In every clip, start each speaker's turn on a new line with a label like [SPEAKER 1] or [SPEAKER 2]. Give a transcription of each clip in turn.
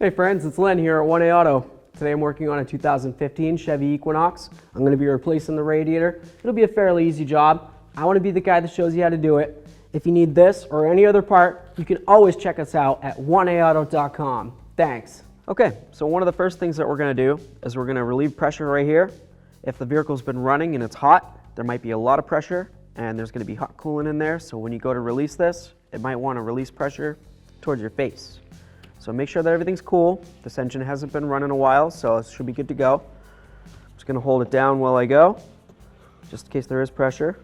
[SPEAKER 1] Hey friends, it's Len here at 1A Auto. Today I'm working on a 2015 Chevy Equinox. I'm going to be replacing the radiator. It'll be a fairly easy job. I want to be the guy that shows you how to do it. If you need this or any other part, you can always check us out at 1aauto.com. Thanks. Okay, so one of the first things that we're going to do is we're going to relieve pressure right here. If the vehicle's been running and it's hot, there might be a lot of pressure and there's going to be hot coolant in there. So when you go to release this, it might want to release pressure towards your face. So make sure that everything's cool. This engine hasn't been running a while, so it should be good to go. I'm just going to hold it down while I go, just in case there is pressure.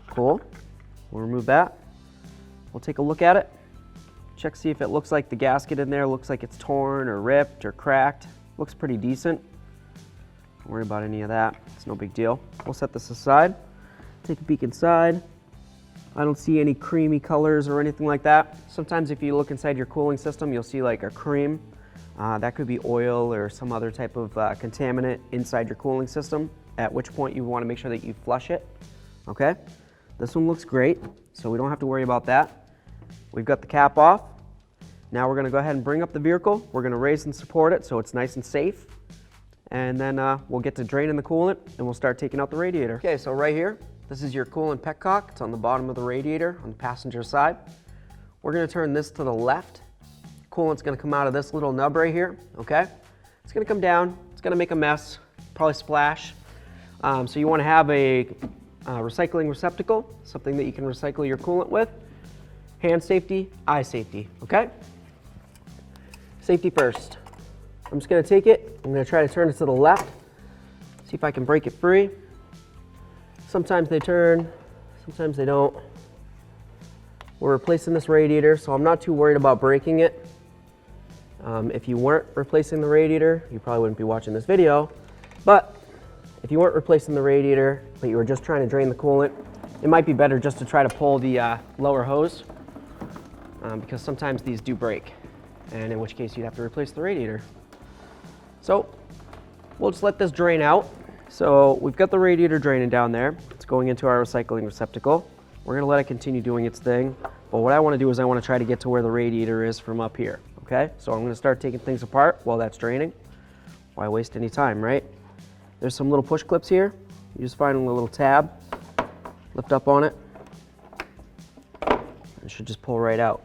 [SPEAKER 1] Cool. We'll remove that. We'll take a look at it. Check, see if it looks like the gasket in there looks like it's torn or ripped or cracked. Looks pretty decent. Don't worry about any of that. It's no big deal. We'll set this aside. Take a peek inside. I don't see any creamy colors or anything like that. Sometimes if you look inside your cooling system, you'll see like a cream. That could be oil or some other type of contaminant inside your cooling system, at which point you want to make sure that you flush it. Okay? This one looks great, so we don't have to worry about that. We've got the cap off. Now we're going to go ahead and bring up the vehicle. We're going to raise and support it so it's nice and safe. And then we'll get to draining the coolant and we'll start taking out the radiator. Okay, so right here, this is your coolant petcock. It's on the bottom of the radiator on the passenger side. We're going to turn this to the left. Coolant's going to come out of this little nub right here, okay? It's going to come down. It's going to make a mess, probably splash. So you want to have a recycling receptacle, something that you can recycle your coolant with. Hand safety, eye safety, okay? Safety first. I'm just going to take it. I'm going to try to turn it to the left. See if I can break it free. Sometimes they turn, sometimes they don't. We're replacing this radiator, so I'm not too worried about breaking it. If you weren't replacing the radiator, you probably wouldn't be watching this video. But if you weren't replacing the radiator, but you were just trying to drain the coolant, it might be better just to try to pull the lower hose, because sometimes these do break, and in which case you'd have to replace the radiator. So we'll just let this drain out. So we've got the radiator draining down there. It's going into our recycling receptacle. We're going to let it continue doing its thing. But what I want to do is I want to try to get to where the radiator is from up here. Okay? So I'm going to start taking things apart while that's draining. Why waste any time, right? There's some little push clips here. You just find a little tab, lift up on it, and it should just pull right out.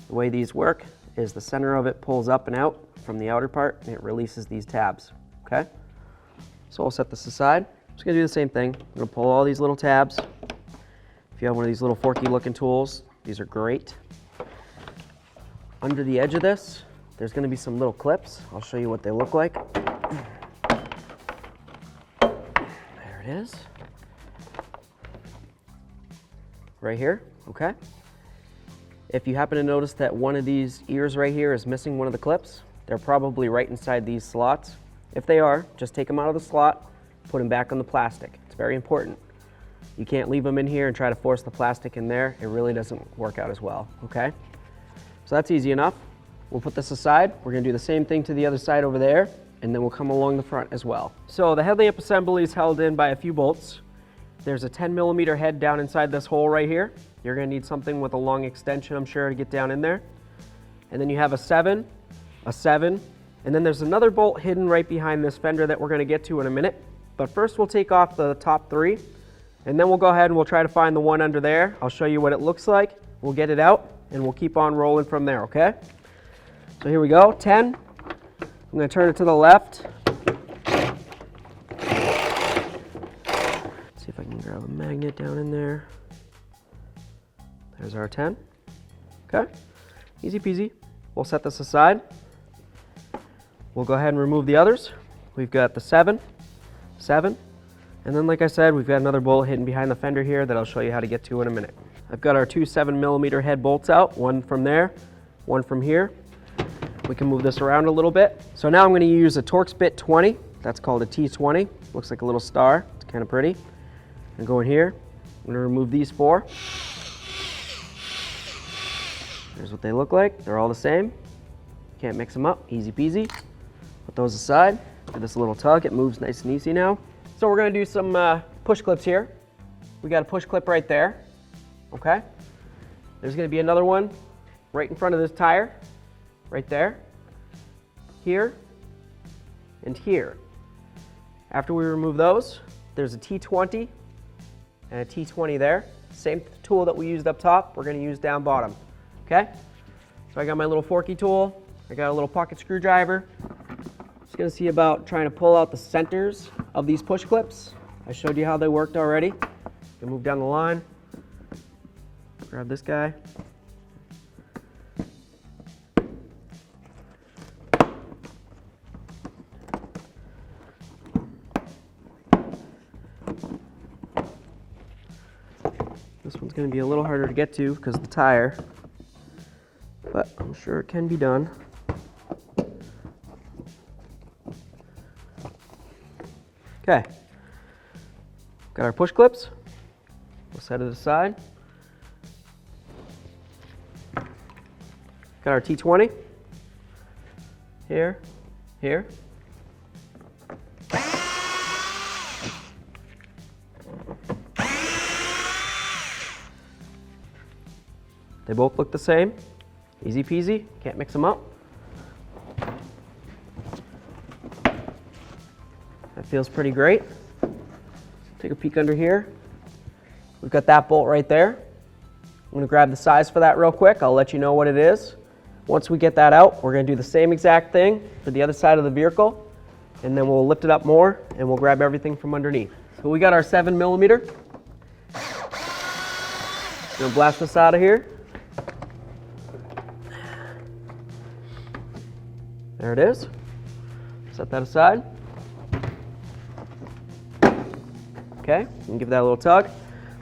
[SPEAKER 1] The way these work is the center of it pulls up and out from the outer part, and it releases these tabs. Okay? So I'll set this aside. I'm just going to do the same thing. I'm going to pull all these little tabs. If you have one of these little forky looking tools, these are great. Under the edge of this, there's going to be some little clips. I'll show you what they look like. There it is. Right here, okay? If you happen to notice that one of these ears right here is missing one of the clips, they're probably right inside these slots. If they are, just take them out of the slot, put them back on the plastic. It's very important. You can't leave them in here and try to force the plastic in there. It really doesn't work out as well, okay? So that's easy enough. We'll put this aside. We're gonna do the same thing to the other side over there, and then we'll come along the front as well. So the headlamp assembly is held in by a few bolts. There's a 10mm head down inside this hole right here. You're gonna need something with a long extension, I'm sure, to get down in there. And then you have a 7, and then there's another bolt hidden right behind this fender that we're going to get to in a minute. But first we'll take off the top 3, and then we'll go ahead and we'll try to find the one under there. I'll show you what it looks like. We'll get it out, and we'll keep on rolling from there, okay? So here we go, 10. I'm going to turn it to the left. See if I can grab a magnet down in there. There's our 10. Okay, easy peasy. We'll set this aside. We'll go ahead and remove the others. We've got the 7, and then like I said, we've got another bolt hidden behind the fender here that I'll show you how to get to in a minute. I've got our 2 7mm head bolts out, one from there, one from here. We can move this around a little bit. So now I'm going to use a Torx bit 20. That's called a T20. Looks like a little star. It's kind of pretty. And go in here. I'm going to remove these 4. Here's what they look like. They're all the same. Can't mix them up. Easy peasy. Put those aside. Give this a little tug. It moves nice and easy now. So we're going to do some push clips here. We got a push clip right there. Okay. There's going to be another one right in front of this tire. right there, here, and here. After we remove those, there's a T20 and a T20 there. Same tool that we used up top, we're going to use down bottom. Okay? So I got my little forky tool, I got a little pocket screwdriver. Just going to see about trying to pull out the centers of these push clips. I showed you how they worked already. You can move down the line, grab this guy. This one's going to be a little harder to get to because of the tire, but I'm sure it can be done. Okay, got our push clips. We'll set it aside. Got our T20 here, here. They both look the same. Easy peasy, can't mix them up. That feels pretty great. Take a peek under here. We've got that bolt right there. I'm going to grab the size for that real quick. I'll let you know what it is. Once we get that out, we're going to do the same exact thing for the other side of the vehicle, and then we'll lift it up more and we'll grab everything from underneath. So we got our 7mm. Going to blast this out of here. There it is. Set that aside. Okay, and give that a little tug.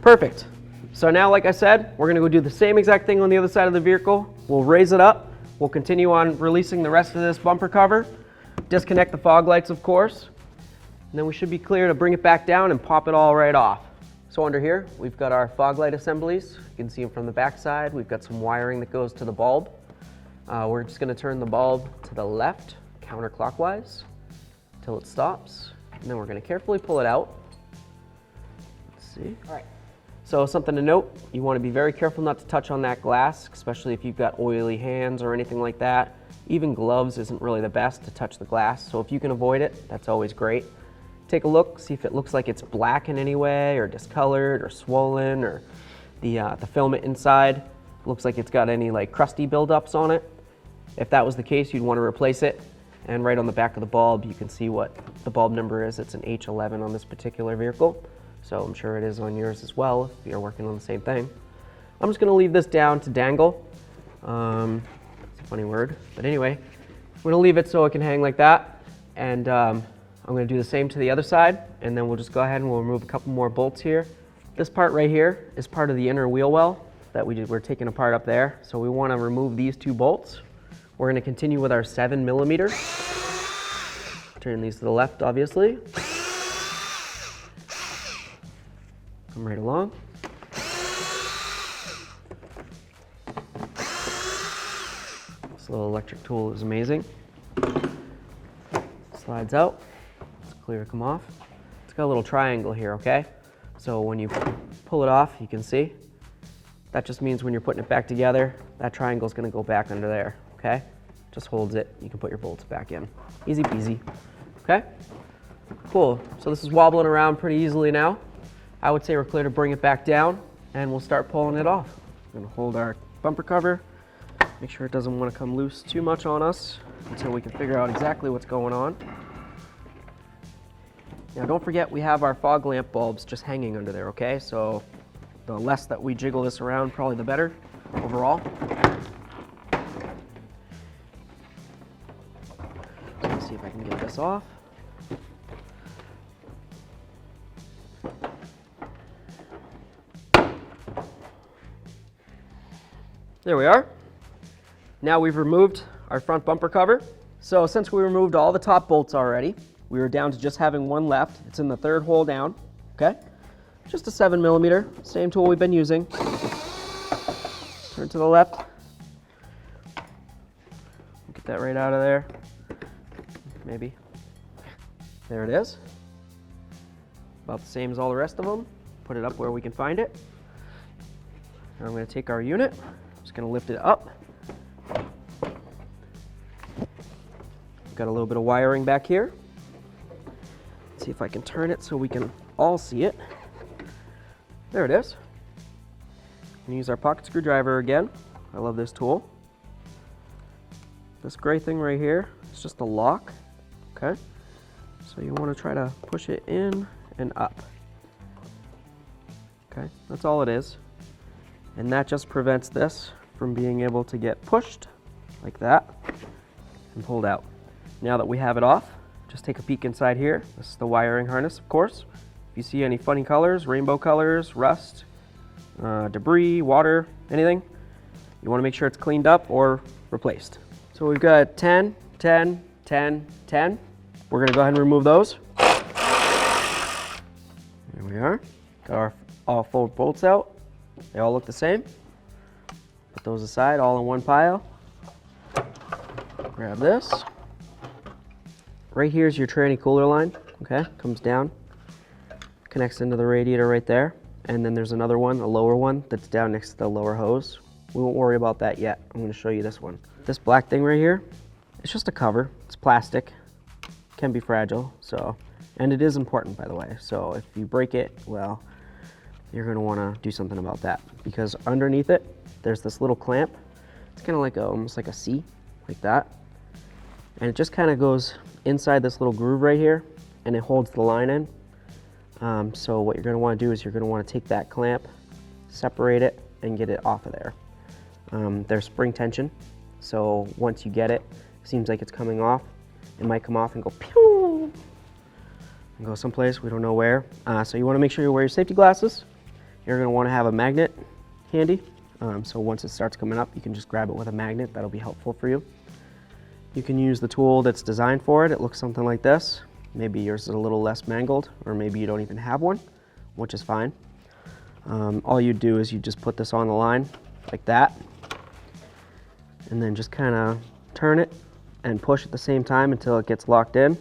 [SPEAKER 1] Perfect. So now, like I said, we're going to go do the same exact thing on the other side of the vehicle. We'll raise it up. We'll continue on releasing the rest of this bumper cover. Disconnect the fog lights, of course. And then we should be clear to bring it back down and pop it all right off. So under here, we've got our fog light assemblies. You can see them from the back side. We've got some wiring that goes to the bulb. We're just going to turn the bulb to the left, counterclockwise, until it stops. And then we're going to carefully pull it out. Let's see. All right. So something to note, you want to be very careful not to touch on that glass, especially if you've got oily hands or anything like that. Even gloves isn't really the best to touch the glass, so if you can avoid it, that's always great. Take a look, see if it looks like it's black in any way, or discolored, or swollen, or the filament inside looks like it's got any like crusty buildups on it. If that was the case, you'd want to replace it. And right on the back of the bulb, you can see what the bulb number is. It's an H11 on this particular vehicle. So I'm sure it is on yours as well if you're working on the same thing. I'm just going to leave this down to dangle. It's a funny word, but anyway, I'm going to leave it so it can hang like that. And I'm going to do the same to the other side, and then we'll just go ahead and we'll remove a couple more bolts here. This part right here is part of the inner wheel well that we're taking apart up there. So we want to remove these two bolts. We're going to continue with our 7mm. Turn these to the left, obviously. Come right along. This little electric tool is amazing. Slides out. It's clear to come off. It's got a little triangle here, okay? So when you pull it off, you can see. That just means when you're putting it back together, that triangle is going to go back under there, okay? Just holds it. You can put your bolts back in. Easy peasy. Okay? Cool. So this is wobbling around pretty easily now. I would say we're clear to bring it back down, and we'll start pulling it off. We're going to hold our bumper cover, make sure it doesn't want to come loose too much on us until we can figure out exactly what's going on. Now don't forget we have our fog lamp bulbs just hanging under there, okay? So the less that we jiggle this around, probably the better overall. So let's see if I can get this off. There we are. Now we've removed our front bumper cover. So since we removed all the top bolts already, we were down to just having one left. It's in the third hole down, okay? Just a 7mm, same tool we've been using. Turn to the left. Get that right out of there. Maybe. There it is. About the same as all the rest of them. Put it up where we can find it. Now I'm going to take our unit. Just going to lift it up. got a little bit of wiring back here. Let's see if I can turn it so we can all see it. There it is. And use our pocket screwdriver again. I love this tool. This gray thing right here is just a lock, okay? So you want to try to push it in and up. Okay, that's all it is. And that just prevents this from being able to get pushed like that and pulled out. Now that we have it off, just take a peek inside here. This is the wiring harness, of course. If you see any funny colors, rainbow colors, rust, debris, water, anything, you want to make sure it's cleaned up or replaced. So we've got 10, 10, 10, 10. We're going to go ahead and remove those. There we are. Got our all 4 bolts out. They all look the same. Put those aside, all in one pile. Grab this. Right here is your tranny cooler line, okay? Comes down, connects into the radiator right there. And then there's another one, a lower one, that's down next to the lower hose. We won't worry about that yet. I'm going to show you this one. This black thing right here, it's just a cover. It's plastic. Can be fragile, so, and it is important, by the way. So if you break it, well, you're going to want to do something about that, because underneath it there's this little clamp. It's kind of like almost like a C, like that, and it just kind of goes inside this little groove right here, and it holds the line in. So what you're going to want to do is you're going to want to take that clamp, separate it, and get it off of there. There's spring tension, so once you get it, it seems like it's coming off. It might come off and go pew and go someplace, we don't know where. So you want to make sure you wear your safety glasses. You're going to want to have a magnet handy. So once it starts coming up, you can just grab it with a magnet. That'll be helpful for you. You can use the tool that's designed for it. It looks something like this. Maybe yours is a little less mangled, or maybe you don't even have one, which is fine. All you do is you just put this on the line like that, and then just kind of turn it and push at the same time until it gets locked in.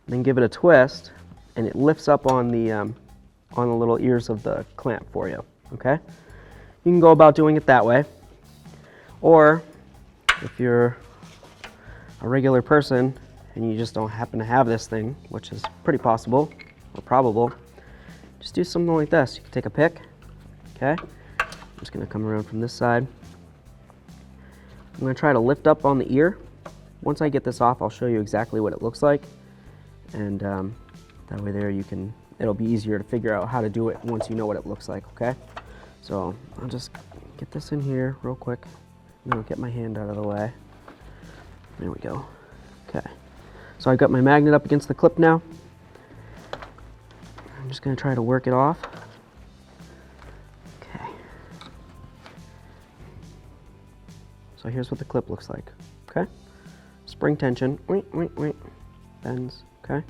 [SPEAKER 1] Then give it a twist, and it lifts up on the little ears of the clamp for you, okay? You can go about doing it that way. Or if you're a regular person and you just don't happen to have this thing, which is pretty possible or probable, just do something like this. You can take a pick, okay? I'm just gonna come around from this side. I'm gonna try to lift up on the ear. Once I get this off, I'll show you exactly what it looks like. And that way there it'll be easier to figure out how to do it once you know what it looks like, okay? So I'll just get this in here real quick. And then I'll get my hand out of the way. There we go. Okay. So I've got my magnet up against the clip now. I'm just gonna try to work it off. Okay. So here's what the clip looks like, okay? Spring tension, bends, okay?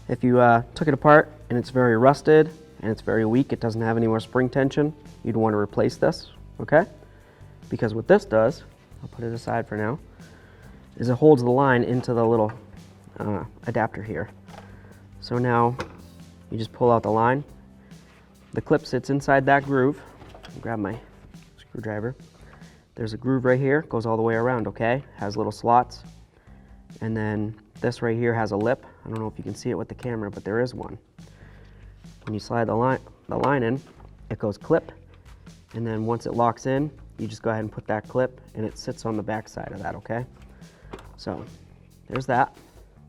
[SPEAKER 1] If you took it apart and it's very rusted and it's very weak, it doesn't have any more spring tension, you'd want to replace this, okay? Because what this does, I'll put it aside for now, is it holds the line into the little adapter here. So now you just pull out the line. The clip sits inside that groove. Grab my screwdriver. There's a groove right here, goes all the way around, okay? Has little slots. And then this right here has a lip. I don't know if you can see it with the camera, but there is one. When you slide the line in, it goes clip. And then once it locks in, you just go ahead and put that clip, and it sits on the back side of that, okay? So there's that.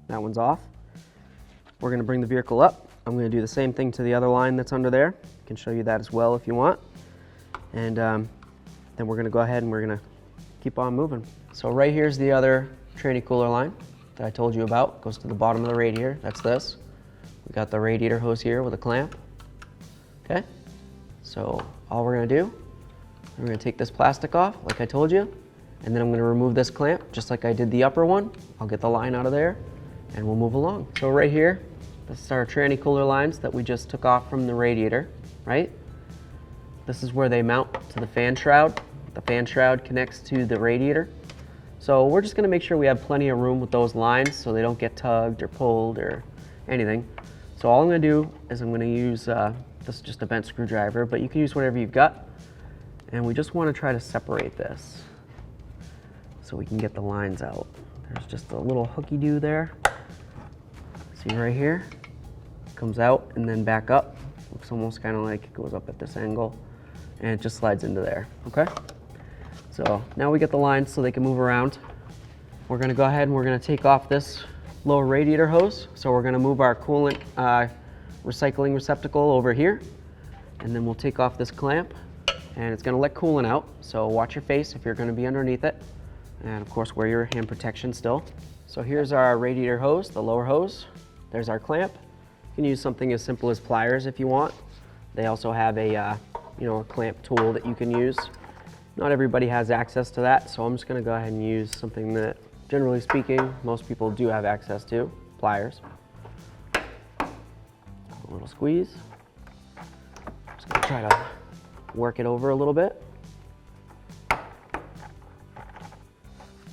[SPEAKER 1] That one's off. We're gonna bring the vehicle up. I'm gonna do the same thing to the other line that's under there. I can show you that as well if you want. And then we're gonna go ahead and we're gonna keep on moving. So right here's the other tranny cooler line that I told you about. Goes to the bottom of the radiator. That's this. We got the radiator hose here with a clamp. Okay. So all we're gonna do, we're gonna take this plastic off, like I told you, and then I'm gonna remove this clamp, just like I did the upper one. I'll get the line out of there, and we'll move along. So right here, this is our tranny cooler lines that we just took off from the radiator, right? This is where they mount to the fan shroud. The fan shroud connects to the radiator. So we're just gonna make sure we have plenty of room with those lines so they don't get tugged or pulled or anything. So all I'm gonna do is I'm gonna use, this is just a bent screwdriver, but you can use whatever you've got. And we just wanna try to separate this so we can get the lines out. There's just a little hooky-doo there. See right here? Comes out and then back up. Looks almost kind of like it goes up at this angle, and it just slides into there, okay? So now we get the lines so they can move around. We're gonna go ahead and we're gonna take off this lower radiator hose. So we're gonna move our coolant recycling receptacle over here, and then we'll take off this clamp, and it's gonna let coolant out. So watch your face if you're gonna be underneath it. And of course, wear your hand protection still. So here's our radiator hose, the lower hose. There's our clamp. You can use something as simple as pliers if you want. They also have a a clamp tool that you can use. Not everybody has access to that, so I'm just gonna go ahead and use something that, generally speaking, most people do have access to, pliers. A little squeeze. Just gonna try to work it over a little bit.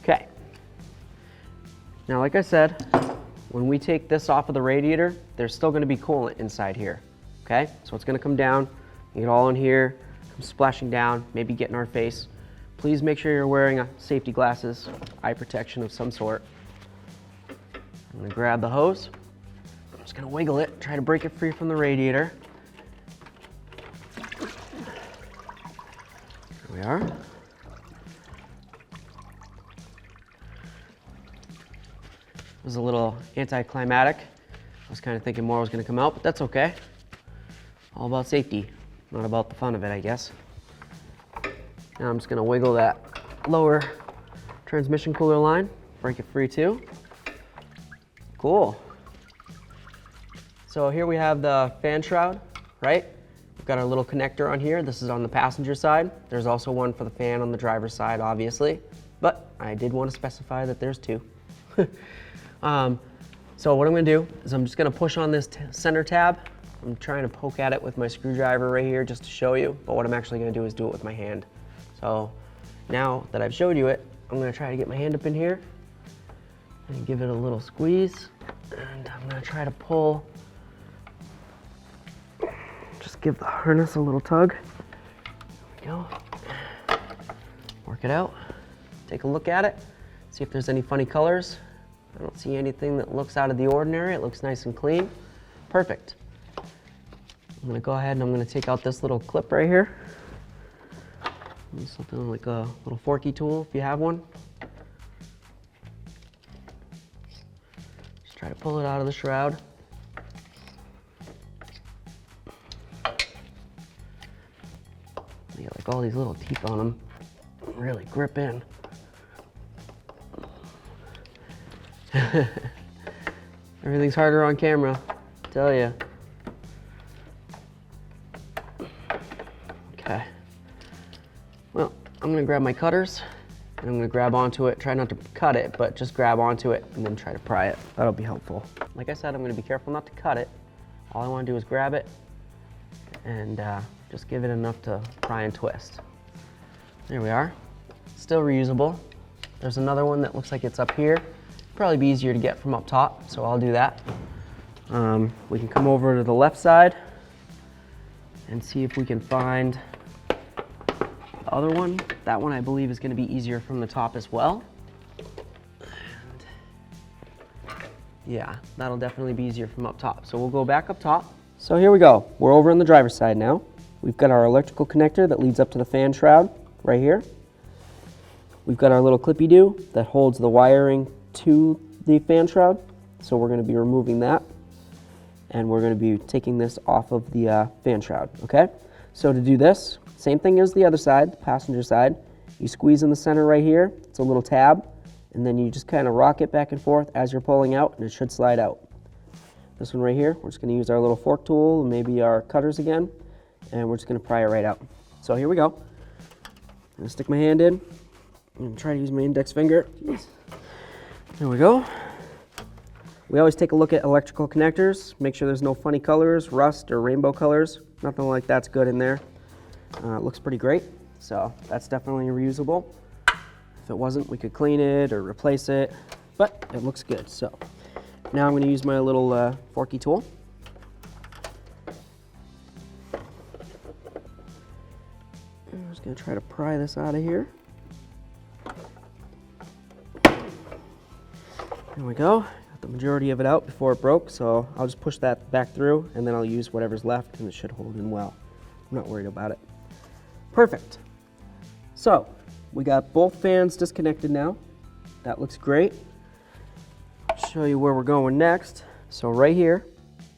[SPEAKER 1] Okay. Now, like I said, when we take this off of the radiator, there's still gonna be coolant inside here, okay? So it's gonna come down, get all in here, come splashing down, maybe get in our face. Please make sure you're wearing safety glasses, eye protection of some sort. I'm gonna grab the hose. I'm just gonna wiggle it, try to break it free from the radiator. There we are. It was a little anticlimactic. I was kind of thinking more was going to come out, but that's okay. All about safety, not about the fun of it, I guess. Now I'm just going to wiggle that lower transmission cooler line, break it free too. Cool. So here we have the fan shroud, right? We've got our little connector on here. This is on the passenger side. There's also one for the fan on the driver's side, obviously, but I did want to specify that there's two. So what I'm going to do is I'm just going to push on this center tab. I'm trying to poke at it with my screwdriver right here just to show you, but what I'm actually going to do is do it with my hand. So now that I've showed you it, I'm going to try to get my hand up in here and give it a little squeeze, and I'm going to try to pull, just give the harness a little tug. There we go. Work it out, take a look at it, see if there's any funny colors. I don't see anything that looks out of the ordinary. It looks nice and clean. Perfect. I'm gonna go ahead and I'm gonna take out this little clip right here. Something like a little forky tool if you have one. Just try to pull it out of the shroud. They got like all these little teeth on them. Really grip in. Everything's harder on camera, I tell you. Okay. Well, I'm gonna grab my cutters and I'm gonna grab onto it. Try not to cut it, but just grab onto it and then try to pry it. That'll be helpful. Like I said, I'm gonna be careful not to cut it. All I wanna do is grab it and just give it enough to pry and twist. There we are. Still reusable. There's another one that looks like it's up here. Probably be easier to get from up top, so I'll do that. We can come over to the left side and see if we can find the other one. That one I believe is going to be easier from the top as well. And yeah, that'll definitely be easier from up top. So we'll go back up top. So here we go. We're over on the driver's side now. We've got our electrical connector that leads up to the fan shroud right here. We've got our little clippy-doo that holds the wiring to the fan shroud. So we're going to be removing that, and we're going to be taking this off of the fan shroud, okay? So to do this, same thing as the other side, the passenger side. You squeeze in the center right here. It's a little tab, and then you just kind of rock it back and forth as you're pulling out, and it should slide out. This one right here, we're just going to use our little fork tool and maybe our cutters again, and we're just going to pry it right out. So here we go. I'm going to stick my hand in and try to use my index finger. Jeez. There we go. We always take a look at electrical connectors, make sure there's no funny colors, rust or rainbow colors. Nothing like that's good in there. It looks pretty great, so that's definitely reusable. If it wasn't, we could clean it or replace it, but it looks good. So now I'm going to use my little forky tool. I'm just going to try to pry this out of here. There we go. Got the majority of it out before it broke, so I'll just push that back through and then I'll use whatever's left and it should hold in well. I'm not worried about it. Perfect. So we got both fans disconnected now. That looks great. Show you where we're going next. So right here,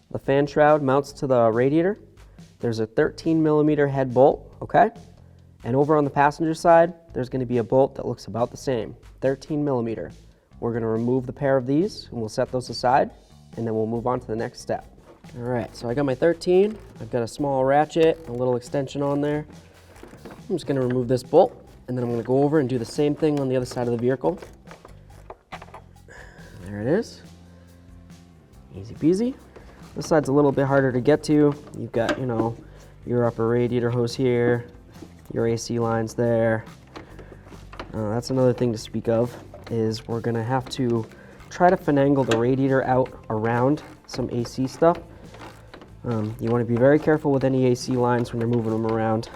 [SPEAKER 1] the fan shroud mounts to the radiator. There's a 13mm head bolt, okay? And over on the passenger side, there's going to be a bolt that looks about the same, 13mm. We're going to remove the pair of these and we'll set those aside and then we'll move on to the next step. All right, so I got my 13. I've got a small ratchet, a little extension on there. I'm just going to remove this bolt and then I'm going to go over and do the same thing on the other side of the vehicle. There it is. Easy peasy. This side's a little bit harder to get to. You've got, you know, your upper radiator hose here, your AC lines there. That's another thing to speak of, is we're gonna have to try to finagle the radiator out around some AC stuff. You wanna be very careful with any AC lines when you're moving them around.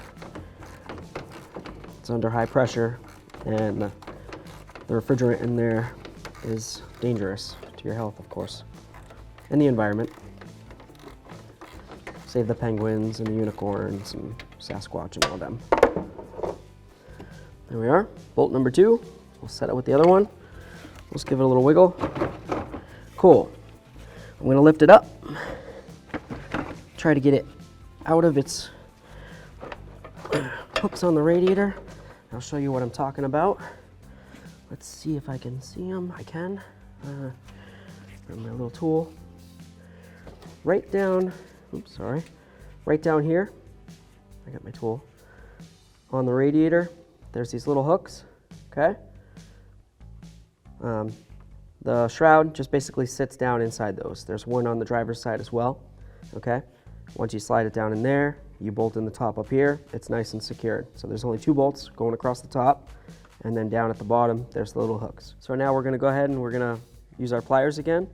[SPEAKER 1] It's under high pressure and the refrigerant in there is dangerous to your health, of course, and the environment. Save the penguins and the unicorns and Sasquatch and all them. There we are, bolt number 2. We'll set it with the other one. Let's give it a little wiggle. Cool. I'm gonna lift it up, try to get it out of its hooks on the radiator. I'll show you what I'm talking about. Let's see if I can see them. I can. Grab my little tool. Right down, oops, sorry. Right down here, I got my tool. On the radiator, there's these little hooks, okay? The shroud just basically sits down inside those. There's one on the driver's side as well, okay? Once you slide it down in there, you bolt in the top up here, it's nice and secured. So there's only 2 bolts going across the top, and then down at the bottom, there's the little hooks. So now we're gonna go ahead and we're gonna use our pliers again.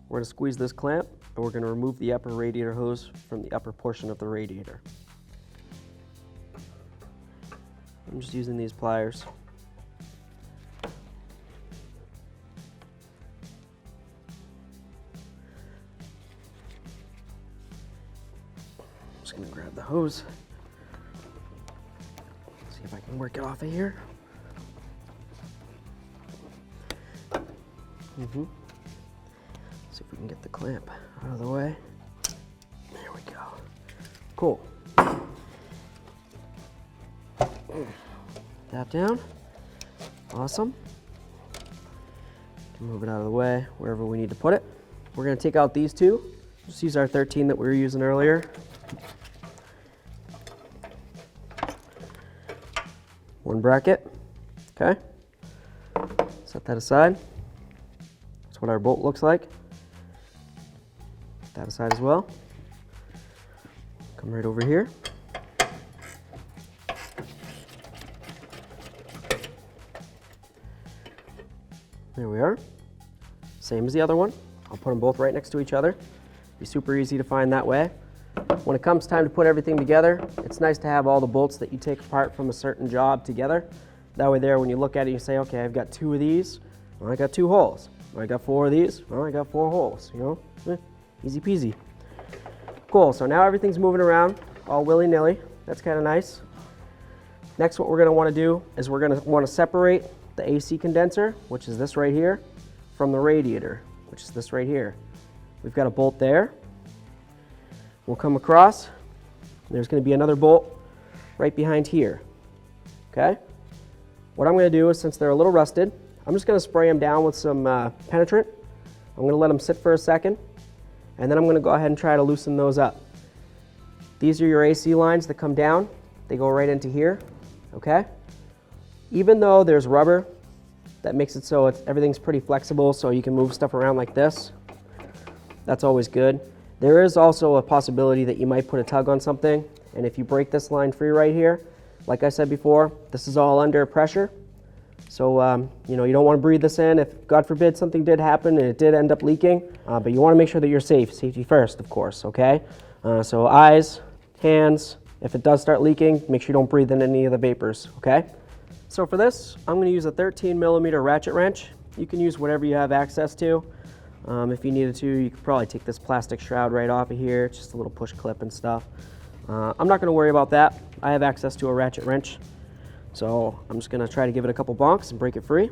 [SPEAKER 1] We're gonna squeeze this clamp, and we're gonna remove the upper radiator hose from the upper portion of the radiator. I'm just using these pliers. I'm just gonna grab the hose. See if I can work it off of here. See if we can get the clamp out of the way. There we go. Cool. That down. Awesome. Move it out of the way wherever we need to put it. We're going to take out these 2. Just use our 13 that we were using earlier. One bracket. Okay. Set that aside. That's what our bolt looks like. Put that aside as well. Come right over here. There we are. Same as the other one. I'll put them both right next to each other. Be super easy to find that way. When it comes time to put everything together, it's nice to have all the bolts that you take apart from a certain job together. That way there, when you look at it, you say, okay, I've got 2 of these. Well, I got 2 holes. Well, I got 4 of these. Well, I got 4 holes, you know? Easy peasy. Cool, so now everything's moving around all willy-nilly. That's kind of nice. Next, what we're gonna wanna do is we're gonna wanna separate the AC condenser, which is this right here, from the radiator, which is this right here. We've got a bolt there. We'll come across. There's going to be another bolt right behind here. Okay? What I'm going to do is, since they're a little rusted, I'm just going to spray them down with some penetrant. I'm going to let them sit for a second, and then I'm going to go ahead and try to loosen those up. These are your AC lines that come down. They go right into here. Okay? Even though there's rubber that makes it so everything's pretty flexible, so you can move stuff around like this, that's always good. There is also a possibility that you might put a tug on something, and if you break this line free right here, like I said before, this is all under pressure. So, you know, you don't want to breathe this in if, God forbid, something did happen and it did end up leaking, but you want to make sure that you're safe. Safety first, of course, okay? So eyes, hands, if it does start leaking, make sure you don't breathe in any of the vapors, okay? So for this, I'm going to use a 13mm ratchet wrench. You can use whatever you have access to. If you needed to, you could probably take this plastic shroud right off of here. It's just a little push clip and stuff. I'm not going to worry about that. I have access to a ratchet wrench. So I'm just going to try to give it a couple bonks and break it free.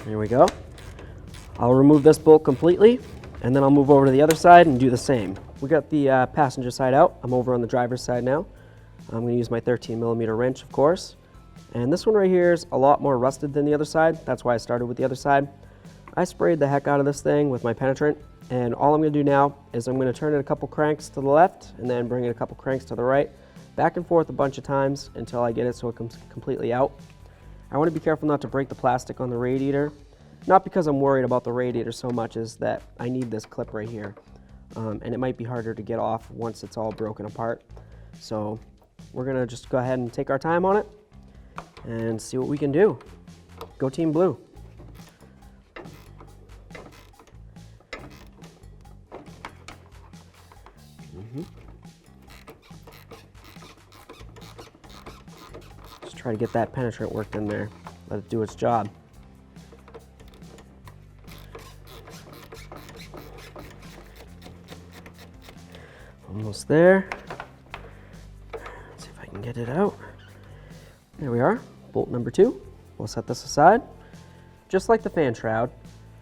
[SPEAKER 1] There we go. I'll remove this bolt completely, and then I'll move over to the other side and do the same. We got the passenger side out. I'm over on the driver's side now. I'm going to use my 13mm wrench, of course. And this one right here is a lot more rusted than the other side. That's why I started with the other side. I sprayed the heck out of this thing with my penetrant, and all I'm going to do now is I'm going to turn it a couple cranks to the left and then bring it a couple cranks to the right, back and forth a bunch of times until I get it so it comes completely out. I want to be careful not to break the plastic on the radiator. Not because I'm worried about the radiator so much as that I need this clip right here. And it might be harder to get off once it's all broken apart. So we're going to just go ahead and take our time on it and see what we can do. Go Team Blue. Just try to get that penetrant worked in there. Let it do its job. Almost there. Let's see if I can get it out. There we are, bolt number 2. We'll set this aside. Just like the fan shroud,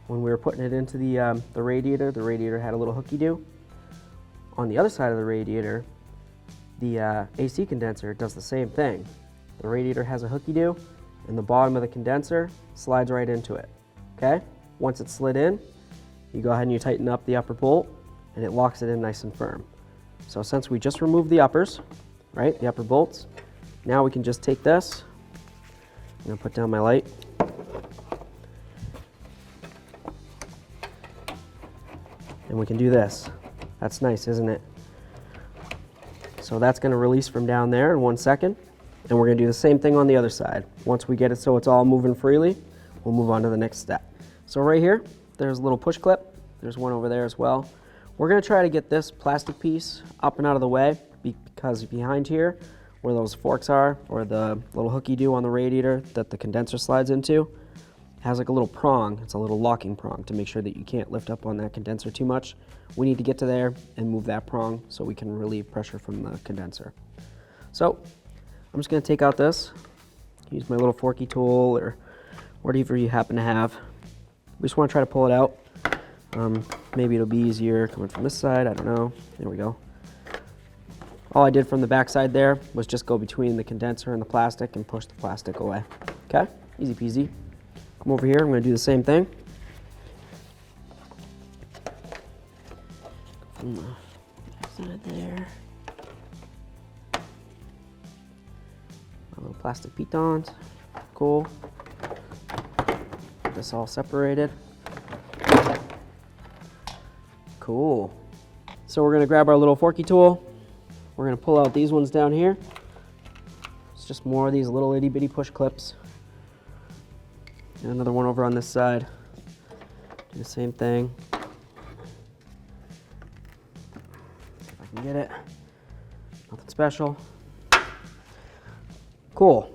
[SPEAKER 1] when we were putting it into the radiator had a little hooky-doo. On the other side of the radiator, the AC condenser does the same thing. The radiator has a hooky-doo, and the bottom of the condenser slides right into it, okay? Once it's slid in, you go ahead and you tighten up the upper bolt, and it locks it in nice and firm. So since we just removed the uppers, right, the upper bolts, now we can just take this. I'm going to put down my light. And we can do this. That's nice, isn't it? So that's going to release from down there in 1 second. And we're going to do the same thing on the other side. Once we get it so it's all moving freely, we'll move on to the next step. So right here, there's a little push clip. There's one over there as well. We're going to try to get this plastic piece up and out of the way because behind here, where those forks are, or the little hooky-doo on the radiator that the condenser slides into, has like a little prong. It's a little locking prong to make sure that you can't lift up on that condenser too much. We need to get to there and move that prong so we can relieve pressure from the condenser. So I'm just going to take out this, use my little forky tool or whatever you happen to have. We just want to try to pull it out. Maybe it'll be easier coming from this side, I don't know. There we go. All I did from the back side there was just go between the condenser and the plastic and push the plastic away. Okay, easy peasy. Come over here, I'm going to do the same thing. From the back side there. My little plastic pitons, cool. Get this all separated. Cool. So we're going to grab our little forky tool. We're going to pull out these ones down here. It's just more of these little itty bitty push clips. And another one over on this side. Do the same thing. If I can get it. Nothing special. Cool.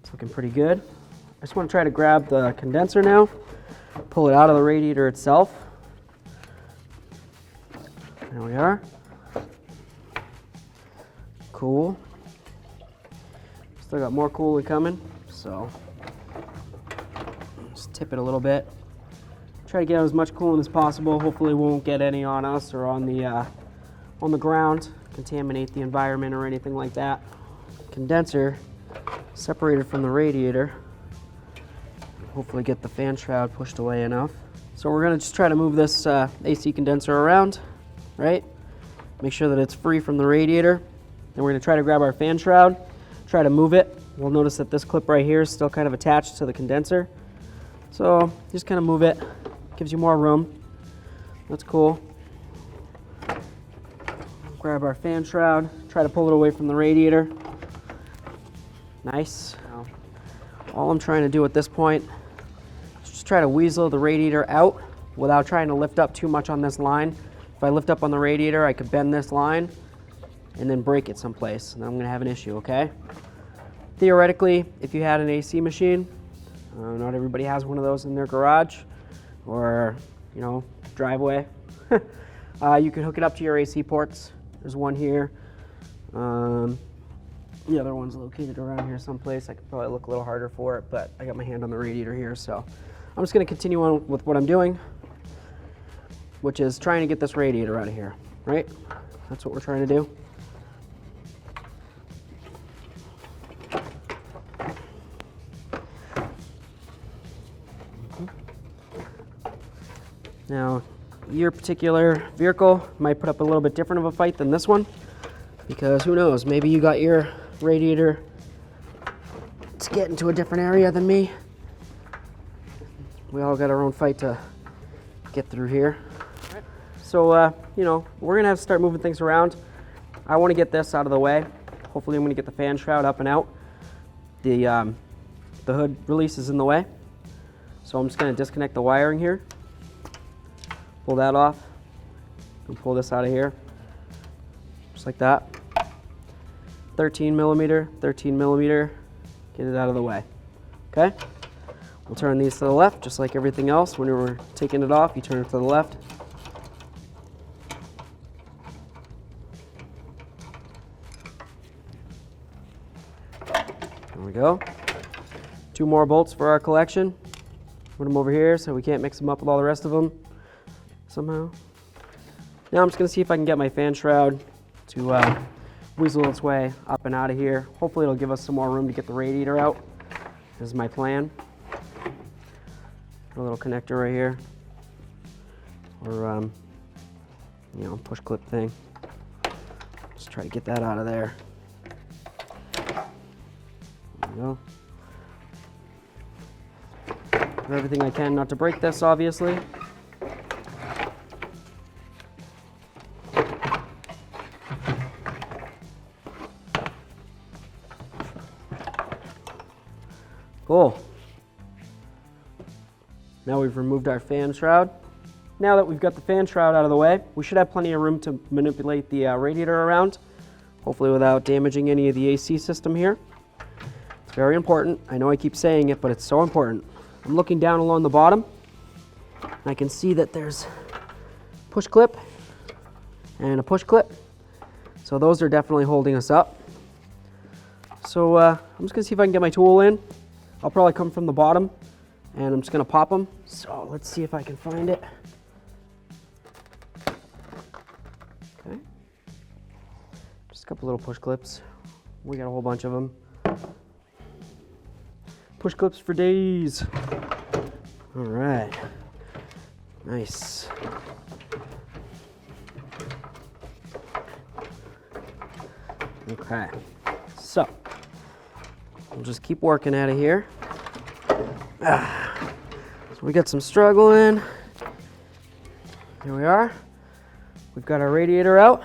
[SPEAKER 1] It's looking pretty good. I just want to try to grab the condenser now. Pull it out of the radiator itself. There we are. Cool. Still got more coolant coming, so just tip it a little bit. Try to get out as much coolant as possible. Hopefully, we won't get any on us or on the ground, contaminate the environment or anything like that. Condenser separated from the radiator. Hopefully, get the fan shroud pushed away enough. So we're gonna just try to move this AC condenser around. Right? Make sure that it's free from the radiator. Then we're going to try to grab our fan shroud, try to move it. We'll notice that this clip right here is still kind of attached to the condenser. So just kind of move it, gives you more room. That's cool. Grab our fan shroud, try to pull it away from the radiator. Nice. Now, all I'm trying to do at this point is just try to weasel the radiator out without trying to lift up too much on this line. If I lift up on the radiator, I could bend this line and then break it someplace, and then I'm going to have an issue, okay? theoretically, if you had an AC machine, not everybody has one of those in their garage or, you know, driveway. You could hook it up to your AC ports. There's one here. The other one's located around here someplace. I could probably look a little harder for it, but I got my hand on the radiator here, so I'm just going to continue on with what I'm doing, which is trying to get this radiator out of here, right? That's what we're trying to do. Now, your particular vehicle might put up a little bit different of a fight than this one, because who knows, maybe you got your radiator to get into a different area than me. We all got our own fight to get through here. So, you know, we're gonna have to start moving things around. I wanna get this out of the way. Hopefully I'm gonna get the fan shroud up and out. The hood release is in the way. So I'm just gonna disconnect the wiring here. Pull that off, and pull this out of here, just like that. 13 millimeter, get it out of the way, okay? We'll turn these to the left, just like everything else. When we're taking it off, you turn it to the left. There we go. 2 more bolts for our collection. Put them over here so we can't mix them up with all the rest of them somehow. Now I'm just going to see if I can get my fan shroud to weasel its way up and out of here. Hopefully it'll give us some more room to get the radiator out. This is my plan. A little connector right here, or you know, push clip thing. Just try to get that out of there. There we go. Do everything I can not to break this, obviously. Cool. Now we've removed our fan shroud. Now that we've got the fan shroud out of the way, we should have plenty of room to manipulate the radiator around, hopefully without damaging any of the AC system here. It's very important. I know I keep saying it, but it's so important. I'm looking down along the bottom, and I can see that there's a push clip and a push clip. So those are definitely holding us up. So I'm just gonna see if I can get my tool in. I'll probably come from the bottom, and I'm just gonna pop them. So let's see if I can find it. Okay. Just a couple little push clips. We got a whole bunch of them. Push clips for days. All right. Nice. Okay. So we'll just keep working at it here. So we got some struggling. Here we are. We've got our radiator out.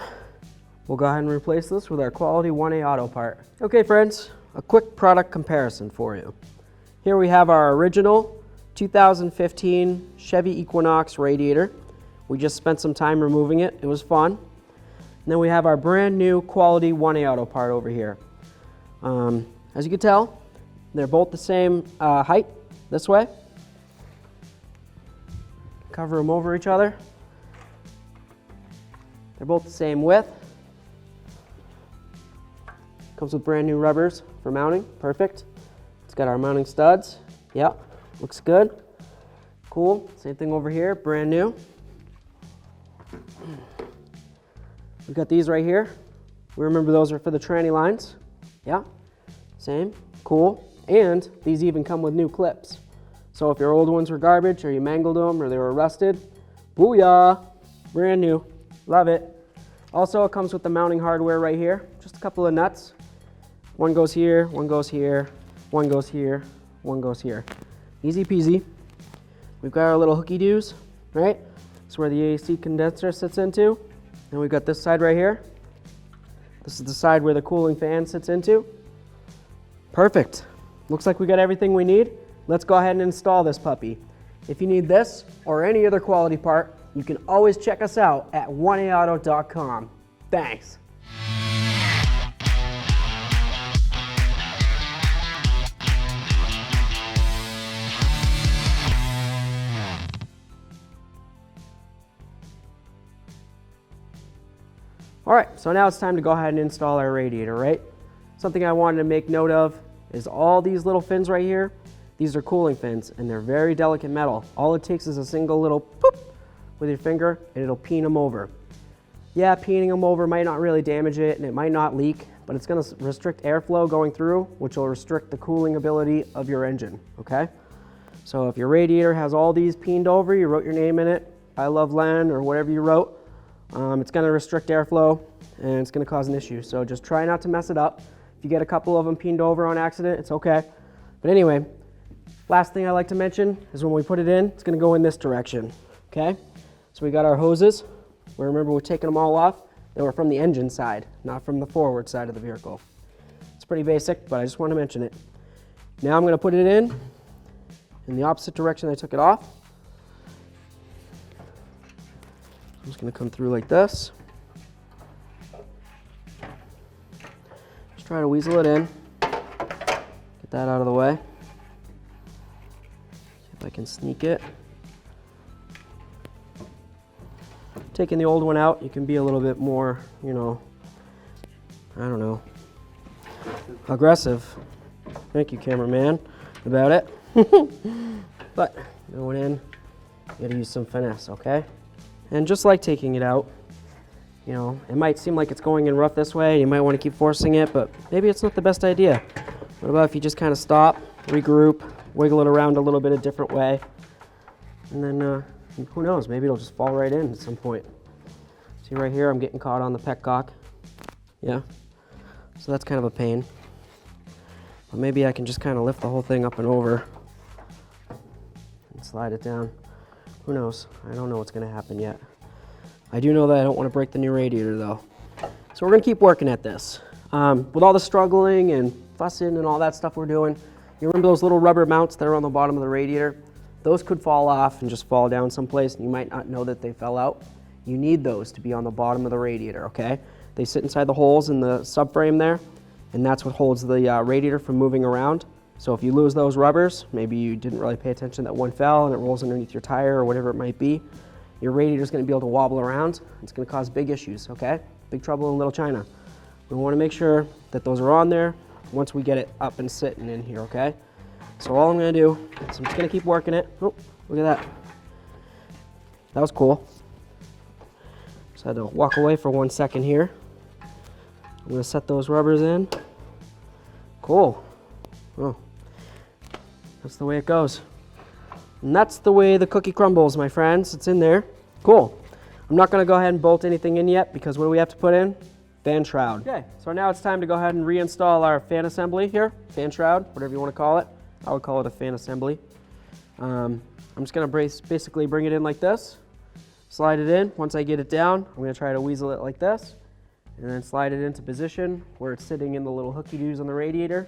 [SPEAKER 1] We'll go ahead and replace this with our quality 1A auto part. Okay friends, a quick product comparison for you. Here we have our original 2015 Chevy Equinox radiator. We just spent some time removing it. It was fun. And then we have our brand new quality 1A auto part over here. As you can tell, they're both the same height this way. Cover them over each other. They're both the same width. Comes with brand new rubbers for mounting. Perfect. It's got our mounting studs. Yeah, looks good. Cool. Same thing over here, brand new. We've got these right here. We remember those are for the tranny lines. Yeah, same, cool. And these even come with new clips. So if your old ones were garbage or you mangled them or they were rusted, booyah, brand new, love it. Also, it comes with the mounting hardware right here. Just a couple of nuts. One goes here, one goes here, one goes here, one goes here. Easy peasy. We've got our little hooky-doos, right? That's where the AC condenser sits into. And we've got this side right here. This is the side where the cooling fan sits into. Perfect. Looks like we got everything we need. Let's go ahead and install this puppy. If you need this or any other quality part, you can always check us out at 1aauto.com. Thanks. All right, so now it's time to go ahead and install our radiator, right? Something I wanted to make note of is all these little fins right here. These are cooling fins, and they're very delicate metal. All it takes is a single little poop with your finger, and it'll peen them over. Yeah, peening them over might not really damage it, and it might not leak, but it's gonna restrict airflow going through, which will restrict the cooling ability of your engine, okay? So if your radiator has all these peened over, you wrote your name in it, I love Len, or whatever you wrote, it's gonna restrict airflow, and it's gonna cause an issue. So just try not to mess it up. If you get a couple of them peened over on accident, it's okay. But anyway, last thing I like to mention is when we put it in, it's gonna go in this direction, okay? So we got our hoses. Remember, we're taking them all off. They were from the engine side, not from the forward side of the vehicle. It's pretty basic, but I just want to mention it. Now I'm going to put it in the opposite direction I took it off. I'm just going to come through like this. Just try to weasel it in. Get that out of the way. See if I can sneak it. Taking the old one out, you can be a little bit more, you know, I don't know, aggressive. Thank you, cameraman, about it. But going in, you gotta use some finesse, okay? And just like taking it out, you know, it might seem like it's going in rough this way. You might want to keep forcing it, but maybe it's not the best idea. What about if you just kind of stop, regroup, wiggle it around a little bit a different way, and then who knows, maybe it'll just fall right in at some point. See right here, I'm getting caught on the petcock. Yeah, so that's kind of a pain. But maybe I can just kind of lift the whole thing up and over and slide it down. Who knows? I don't know what's gonna happen yet. I do know that I don't want to break the new radiator though. So we're gonna keep working at this. With all the struggling and fussing and all that stuff we're doing, you remember those little rubber mounts that are on the bottom of the radiator? Those could fall off and just fall down someplace, and you might not know that they fell out. You need those to be on the bottom of the radiator, okay? They sit inside the holes in the subframe there, and that's what holds the radiator from moving around. So if you lose those rubbers, maybe you didn't really pay attention that one fell and it rolls underneath your tire or whatever it might be, your radiator's gonna be able to wobble around. It's gonna cause big issues, okay? Big trouble in Little China. We wanna make sure that those are on there once we get it up and sitting in here, okay? So all I'm gonna do is I'm just gonna keep working it. Oh, look at that. That was cool. Just had to walk away for 1 second here. I'm gonna set those rubbers in. Cool. Oh, that's the way it goes. And that's the way the cookie crumbles, my friends. It's in there. Cool. I'm not gonna go ahead and bolt anything in yet because what do we have to put in? Fan shroud. Okay, so now it's time to go ahead and reinstall our fan assembly here. Fan shroud, whatever you wanna call it. I would call it a fan assembly. I'm just gonna basically bring it in like this, slide it in. Once I get it down, I'm gonna try to weasel it like this, and then slide it into position where it's sitting in the little hooky-doos on the radiator,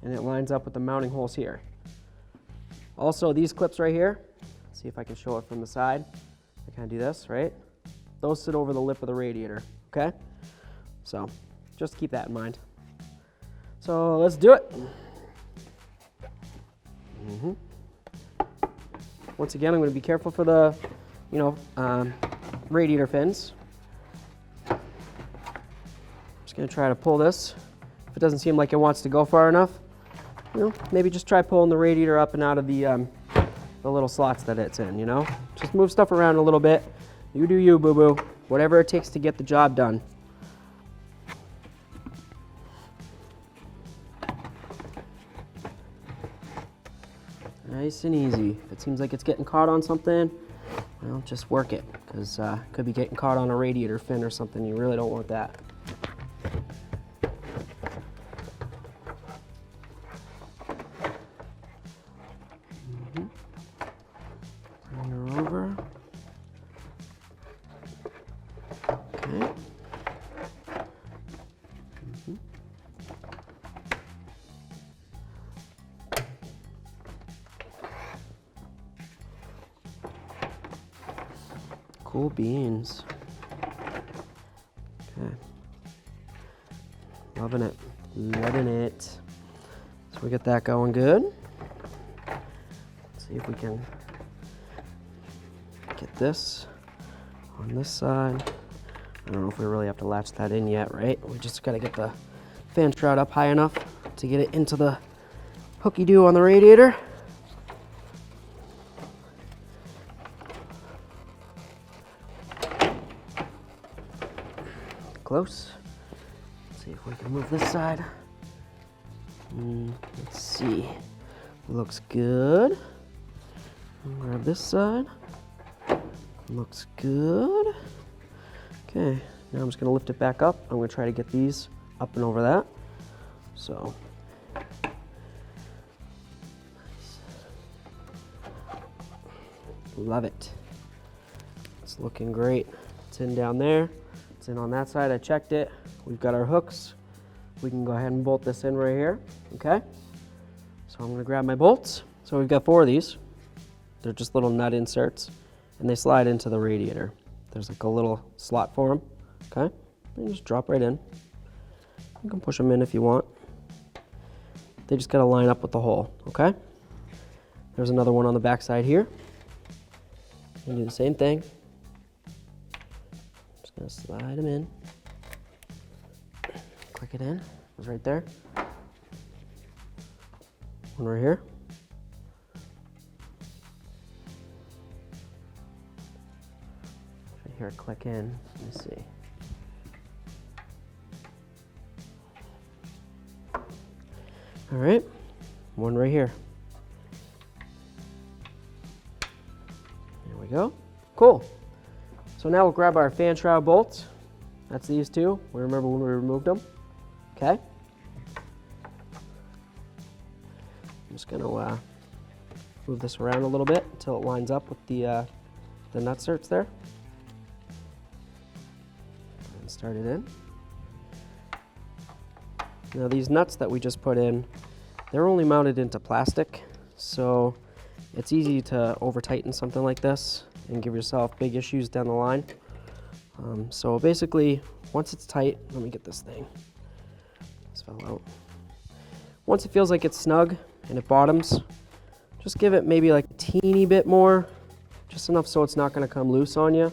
[SPEAKER 1] and it lines up with the mounting holes here. Also, these clips right here, let's see if I can show it from the side. I kind of do this, right? Those sit over the lip of the radiator, okay? So, just keep that in mind. So, let's do it. Once again, I'm going to be careful for the, radiator fins. Just going to try to pull this. If it doesn't seem like it wants to go far enough, maybe just try pulling the radiator up and out of the little slots that it's in, Just move stuff around a little bit. You do you, boo-boo. Whatever it takes to get the job done. Nice and easy. If it seems like it's getting caught on something, well, just work it, because it could be getting caught on a radiator fin or something. You really don't want that. Bring her over. Okay. Cool beans. Okay. Loving it. Loving it. So we get that going good. Let's see if we can get this on this side, I don't know if we really have to latch that in yet, right? We just got to get the fan shroud up high enough to get it into the hooky-doo on the radiator. Close. Let's see if we can move this side. Let's see. Looks good. Grab this side. Looks good. Okay, now I'm just going to lift it back up. I'm going to try to get these up and over that. So, love it. It's looking great. It's in down there. It's in on that side. I checked it. We've got our hooks. We can go ahead and bolt this in right here. Okay. So I'm going to grab my bolts. So we've got 4 of these. They're just little nut inserts, and they slide into the radiator. There's like a little slot for them. Okay. And just drop right in. You can push them in if you want. They just got to line up with the hole. Okay. There's another one on the back side here. And do the same thing. Just going to slide them in. Click it in. It's right there. One right here. Should hear it click in. Let me see. All right. One right here. There we go. Cool. So now we'll grab our fan shroud bolts. That's these two. We remember when we removed them. Okay. I'm just going to move this around a little bit until it lines up with the nut certs there. And start it in. Now these nuts that we just put in, they're only mounted into plastic, so it's easy to over tighten something like this and give yourself big issues down the line. So basically, once it's tight, let me get this thing. This fell out. Once it feels like it's snug and it bottoms, just give it maybe like a teeny bit more, just enough so it's not going to come loose on you.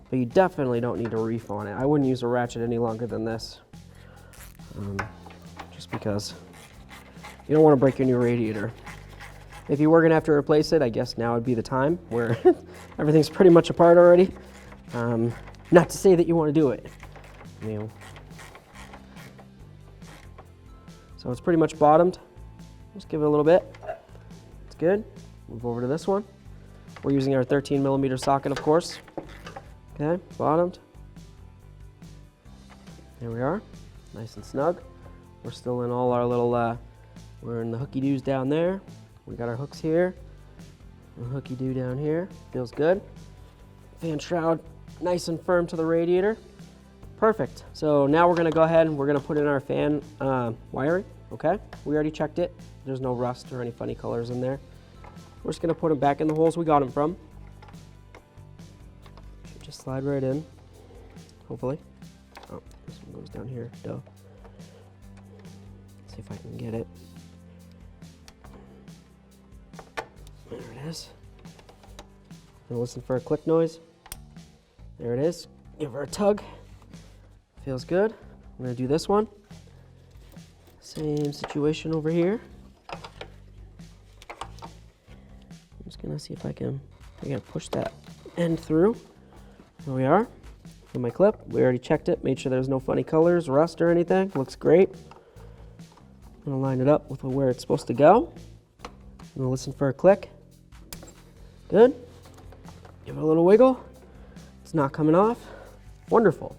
[SPEAKER 1] But you definitely don't need a reef on it. I wouldn't use a ratchet any longer than this, just because you don't want to break your new radiator. If you were going to have to replace it, I guess now would be the time where everything's pretty much apart already. Not to say that you want to do it. So it's pretty much bottomed. Just give it a little bit. It's good. Move over to this one. We're using our 13mm socket, of course. Okay, bottomed. There we are. Nice and snug. We're still in all our little, we're in the hooky-doos down there. We got our hooks here. A hooky-doo down here. Feels good. Fan shroud nice and firm to the radiator. Perfect. So now we're going to go ahead and we're going to put in our fan wiring. Okay, we already checked it. There's no rust or any funny colors in there. We're just going to put them back in the holes we got them from. Should just slide right in, hopefully. Oh, this one goes down here. Duh. Let's see if I can get it. There it is. Gonna listen for a click noise. There it is. Give her a tug. Feels good. I'm gonna do this one. Same situation over here. I'm just gonna see if I gotta push that end through. There we are. With my clip. We already checked it, made sure there's no funny colors, rust or anything. Looks great. I'm gonna line it up with where it's supposed to go. I'm gonna listen for a click. Good. Give it a little wiggle. It's not coming off. Wonderful.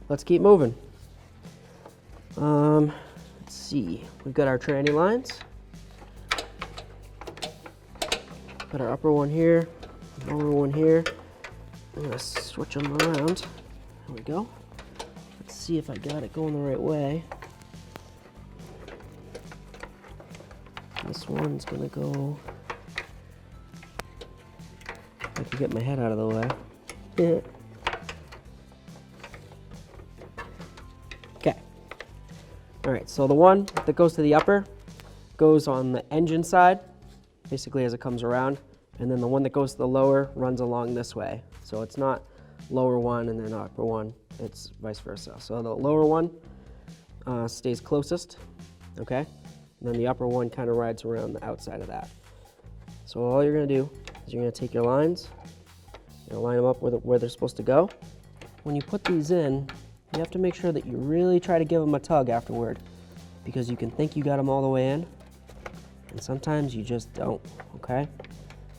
[SPEAKER 1] Let's keep moving. Let's see. We've got our tranny lines. Got our upper one here, lower one here. I'm gonna switch them around. There we go. Let's see if I got it going the right way. This one's gonna go. I can get my head out of the way. Yeah. Okay. All right, so the one that goes to the upper goes on the engine side, basically as it comes around, and then the one that goes to the lower runs along this way. So it's not lower one and then upper one. it's vice versa. So the lower one stays closest, okay? And then the upper one kind of rides around the outside of that. So all you're gonna do is you're gonna take your lines, you're gonna line them up where they're supposed to go. When you put these in, you have to make sure that you really try to give them a tug afterward, because you can think you got them all the way in, and sometimes you just don't, okay?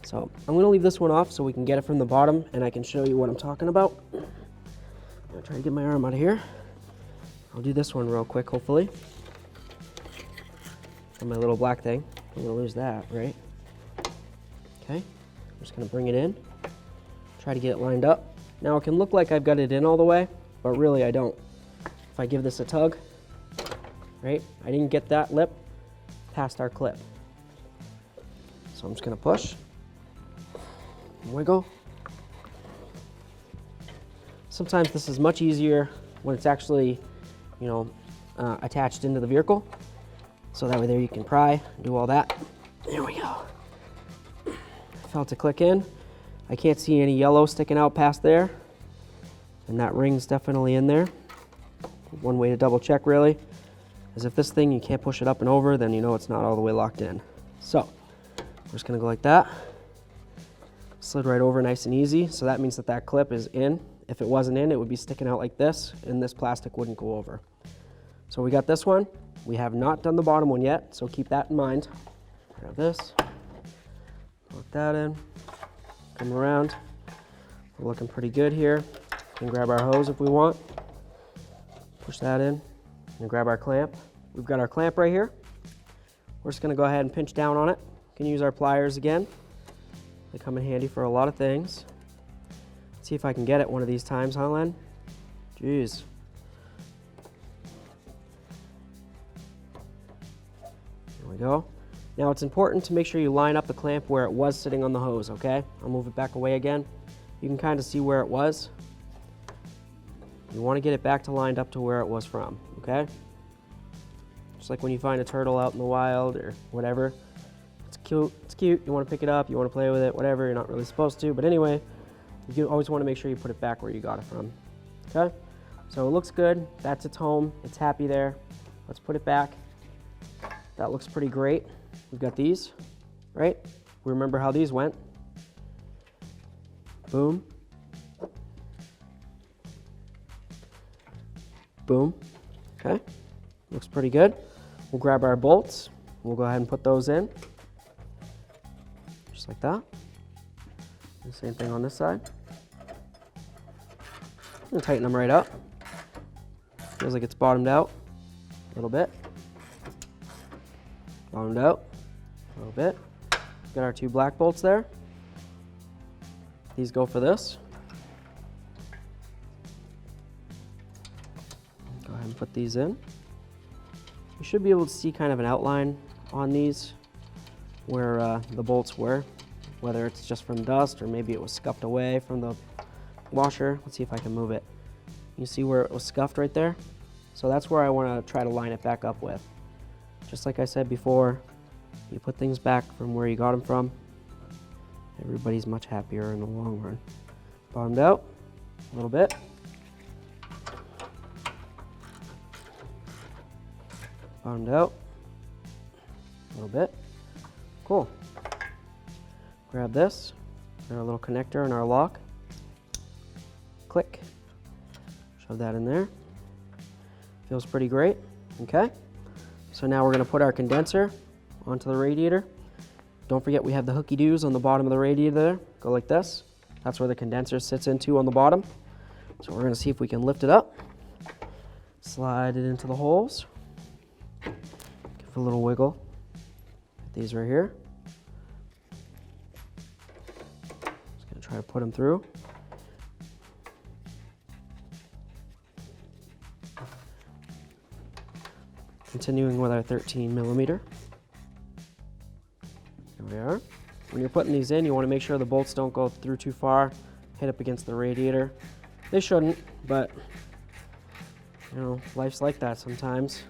[SPEAKER 1] So I'm gonna leave this one off so we can get it from the bottom and I can show you what I'm talking about. I'm gonna try to get my arm out of here. I'll do this one real quick, hopefully. And my little black thing, I'm gonna lose that, right? Okay, I'm just gonna bring it in, try to get it lined up. Now it can look like I've got it in all the way, but really I don't. If I give this a tug, right, I didn't get that lip past our clip. So I'm just gonna push, wiggle. Sometimes this is much easier when it's actually, you know, attached into the vehicle. So that way there you can pry, do all that. There we go. Felt it click in. I can't see any yellow sticking out past there. And that ring's definitely in there. One way to double check really is if this thing, you can't push it up and over, then you know it's not all the way locked in. So we're just gonna go like that. Slid right over nice and easy. So that means that that clip is in. If it wasn't in, it would be sticking out like this and this plastic wouldn't go over. So we got this one. We have not done the bottom one yet, so keep that in mind. Grab this, put that in, come around. We're looking pretty good here. We can grab our hose if we want. Push that in and grab our clamp. We've got our clamp right here. We're just gonna go ahead and pinch down on it. You can use our pliers again. They come in handy for a lot of things. Let's see if I can get it one of these times, huh, Len? Jeez. There we go. Now it's important to make sure you line up the clamp where it was sitting on the hose, okay? I'll move it back away again. You can kind of see where it was. You want to get it back to lined up to where it was from, okay? Just like when you find a turtle out in the wild or whatever. It's cute, you want to pick it up, you want to play with it, whatever, you're not really supposed to, but anyway, you always want to make sure you put it back where you got it from, okay? So it looks good, that's its home, it's happy there. Let's put it back. That looks pretty great. We've got these, right? We remember how these went. Boom. Boom, okay? Looks pretty good. We'll grab our bolts, we'll go ahead and put those in. Just like that. And same thing on this side. And tighten them right up. Feels like it's bottomed out a little bit. Bottomed out a little bit. Got our two black bolts there. These go for this. Go ahead and put these in. You should be able to see kind of an outline on these where the bolts were, whether it's just from dust or maybe it was scuffed away from the washer. Let's see if I can move it. You see where it was scuffed right there? So that's where I want to try to line it back up with. Just like I said before, you put things back from where you got them from, everybody's much happier in the long run. Bottomed out a little bit. Bottomed out a little bit. Cool. Grab this, our little connector and our lock. Click. Shove that in there. Feels pretty great. Okay. So now we're going to put our condenser onto the radiator. Don't forget we have the hooky doos on the bottom of the radiator there. Go like this. That's where the condenser sits into on the bottom. So we're going to see if we can lift it up. Slide it into the holes. Give it a little wiggle. Get these right here. Just going to try to put them through. Continuing with our 13 millimeter. There we are. When you're putting these in, you want to make sure the bolts don't go through too far, hit up against the radiator. They shouldn't, but you know, life's like that sometimes.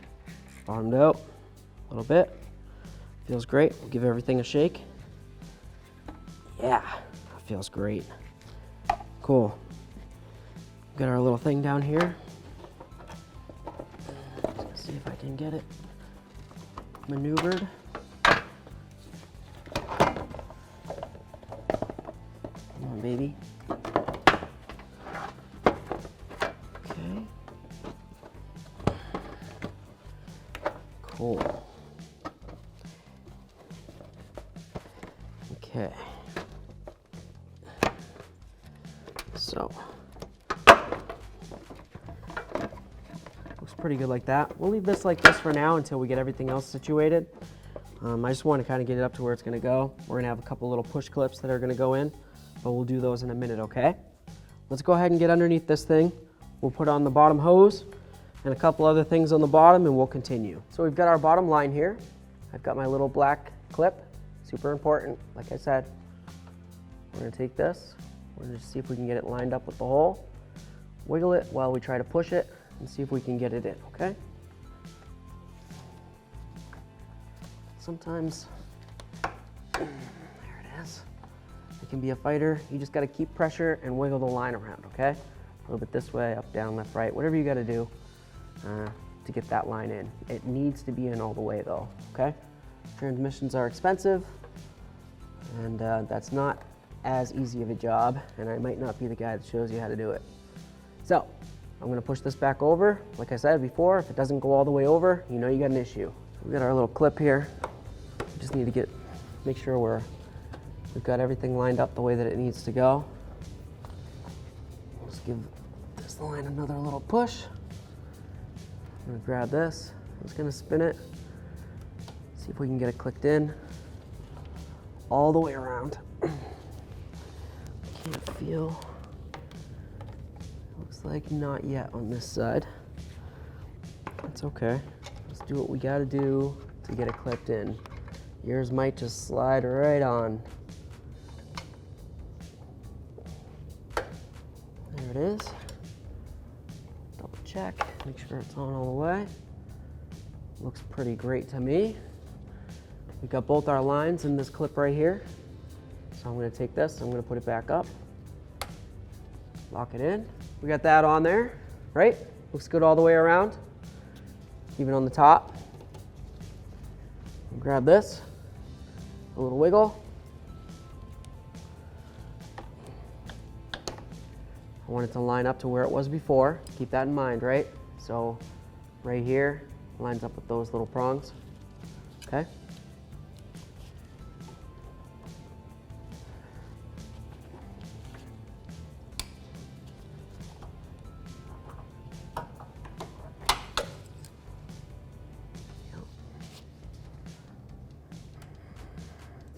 [SPEAKER 1] Bottomed out a little bit. Feels great. We'll give everything a shake. Yeah, that feels great. Cool. Got our little thing down here. Let's see if I can get it maneuvered. Come on, baby. Okay. Cool. Okay. So, looks pretty good like that. We'll leave this like this for now until we get everything else situated. I just want to kind of get it up to where it's going to go. We're going to have a couple little push clips that are going to go in, but we'll do those in a minute, okay? Let's go ahead and get underneath this thing. We'll put on the bottom hose and a couple other things on the bottom, and we'll continue. So we've got our bottom line here. I've got my little black clip, super important, like I said. We're going to take this. We're going to see if we can get it lined up with the hole. Wiggle it while we try to push it and see if we can get it in, okay? Sometimes, there it is. It can be a fighter. You just got to keep pressure and wiggle the line around, okay? A little bit this way, up, down, left, right, whatever you got to do to get that line in. It needs to be in all the way though, okay? Transmissions are expensive, and that's not as easy of a job, and I might not be the guy that shows you how to do it. So, I'm going to push this back over. Like I said before, if it doesn't go all the way over, you know you got an issue. We got our little clip here. We just need to make sure we've got everything lined up the way that it needs to go. Let's give this line another little push. I'm going to grab this. I'm just going to spin it. See if we can get it clicked in all the way around. Can't feel. Looks like not yet on this side. That's okay. Let's do what we got to do to get it clipped in. Yours might just slide right on. There it is. Double check, make sure it's on all the way. Looks pretty great to me. We've got both our lines in this clip right here. So I'm going to take this, I'm going to put it back up. Lock it in. We got that on there, right? Looks good all the way around. Even on the top. Grab this, a little wiggle. I want it to line up to where it was before. Keep that in mind, right? So right here lines up with those little prongs, okay?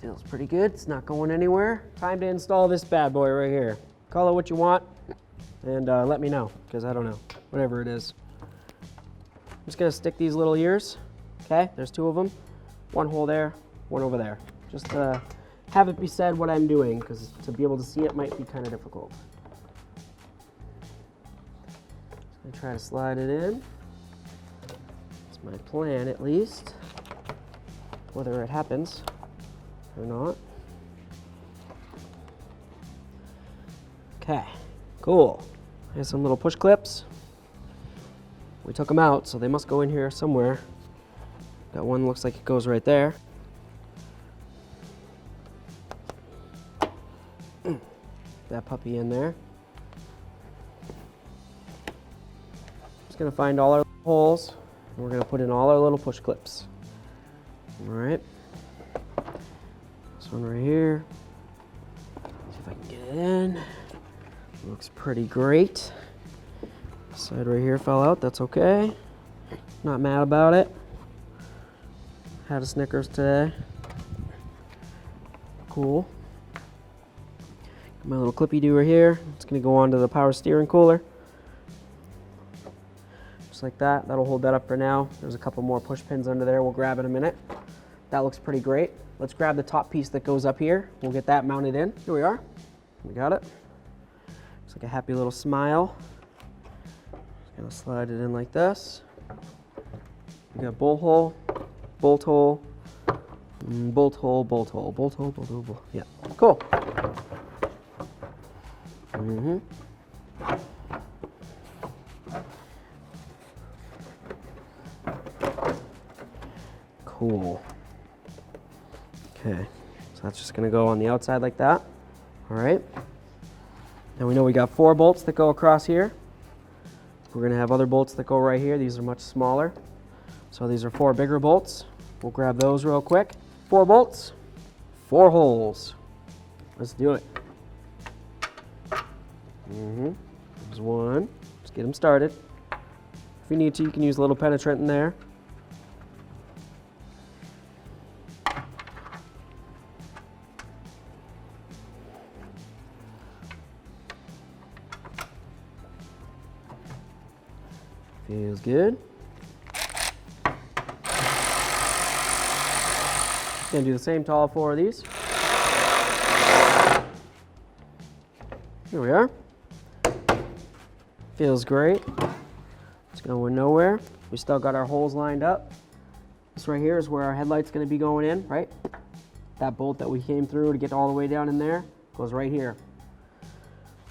[SPEAKER 1] Feels pretty good. It's not going anywhere. Time to install this bad boy right here. Call it what you want, and let me know, because I don't know. Whatever it is. I'm just going to stick these little ears. Okay, there's two of them. One hole there, one over there. Just have it be said what I'm doing, because to be able to see it might be kind of difficult. Just going to try to slide it in. That's my plan, at least. Whether it happens or not. Okay, cool. Here's some little push clips. We took them out, so they must go in here somewhere. Got one looks like it goes right there. That puppy in there. Just gonna find all our holes, and we're gonna put in all our little push clips. All right. This one right here. See if I can get it in. Looks pretty great. Side right here fell out, that's okay. Not mad about it. Had a Snickers today. Cool. Got my little clippy do right here. It's gonna go onto the power steering cooler. Just like that, that'll hold that up for now. There's a couple more push pins under there, we'll grab in a minute. That looks pretty great. Let's grab the top piece that goes up here. We'll get that mounted in. Here we are, we got it. Looks like a happy little smile. Just gonna slide it in like this. We got bolt hole, bolt hole, bolt hole, bolt hole, bolt hole, bolt hole, bolt. Yeah, cool. Cool. Okay, so that's just gonna go on the outside like that. All right. Now we know we got 4 bolts that go across here. We're gonna have other bolts that go right here. These are much smaller. So these are 4 bigger bolts. We'll grab those real quick. 4 bolts, 4 holes. Let's do it. There's one. Let's get them started. If you need to, you can use a little penetrant in there. Feels good. Gonna do the same to all 4 of these. Here we are. Feels great. It's going nowhere. We still got our holes lined up. This right here is where our headlight's gonna be going in, right? That bolt that we came through to get all the way down in there goes right here.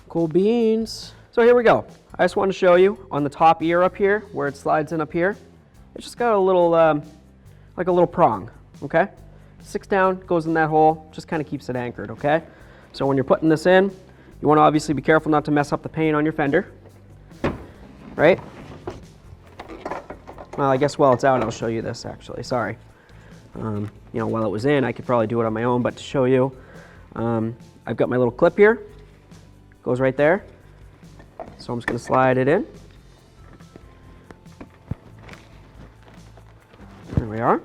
[SPEAKER 1] Cool beans. So here we go. I just want to show you on the top ear up here, where it slides in up here. It's just got a little, like a little prong, okay? 6 down, goes in that hole, just kind of keeps it anchored, okay? So when you're putting this in, you want to obviously be careful not to mess up the paint on your fender, right? Well, I guess while it's out, I'll show you this actually, sorry. You know, while it was in, I could probably do it on my own, but to show you, I've got my little clip here, goes right there. So I'm just going to slide it in. There we are.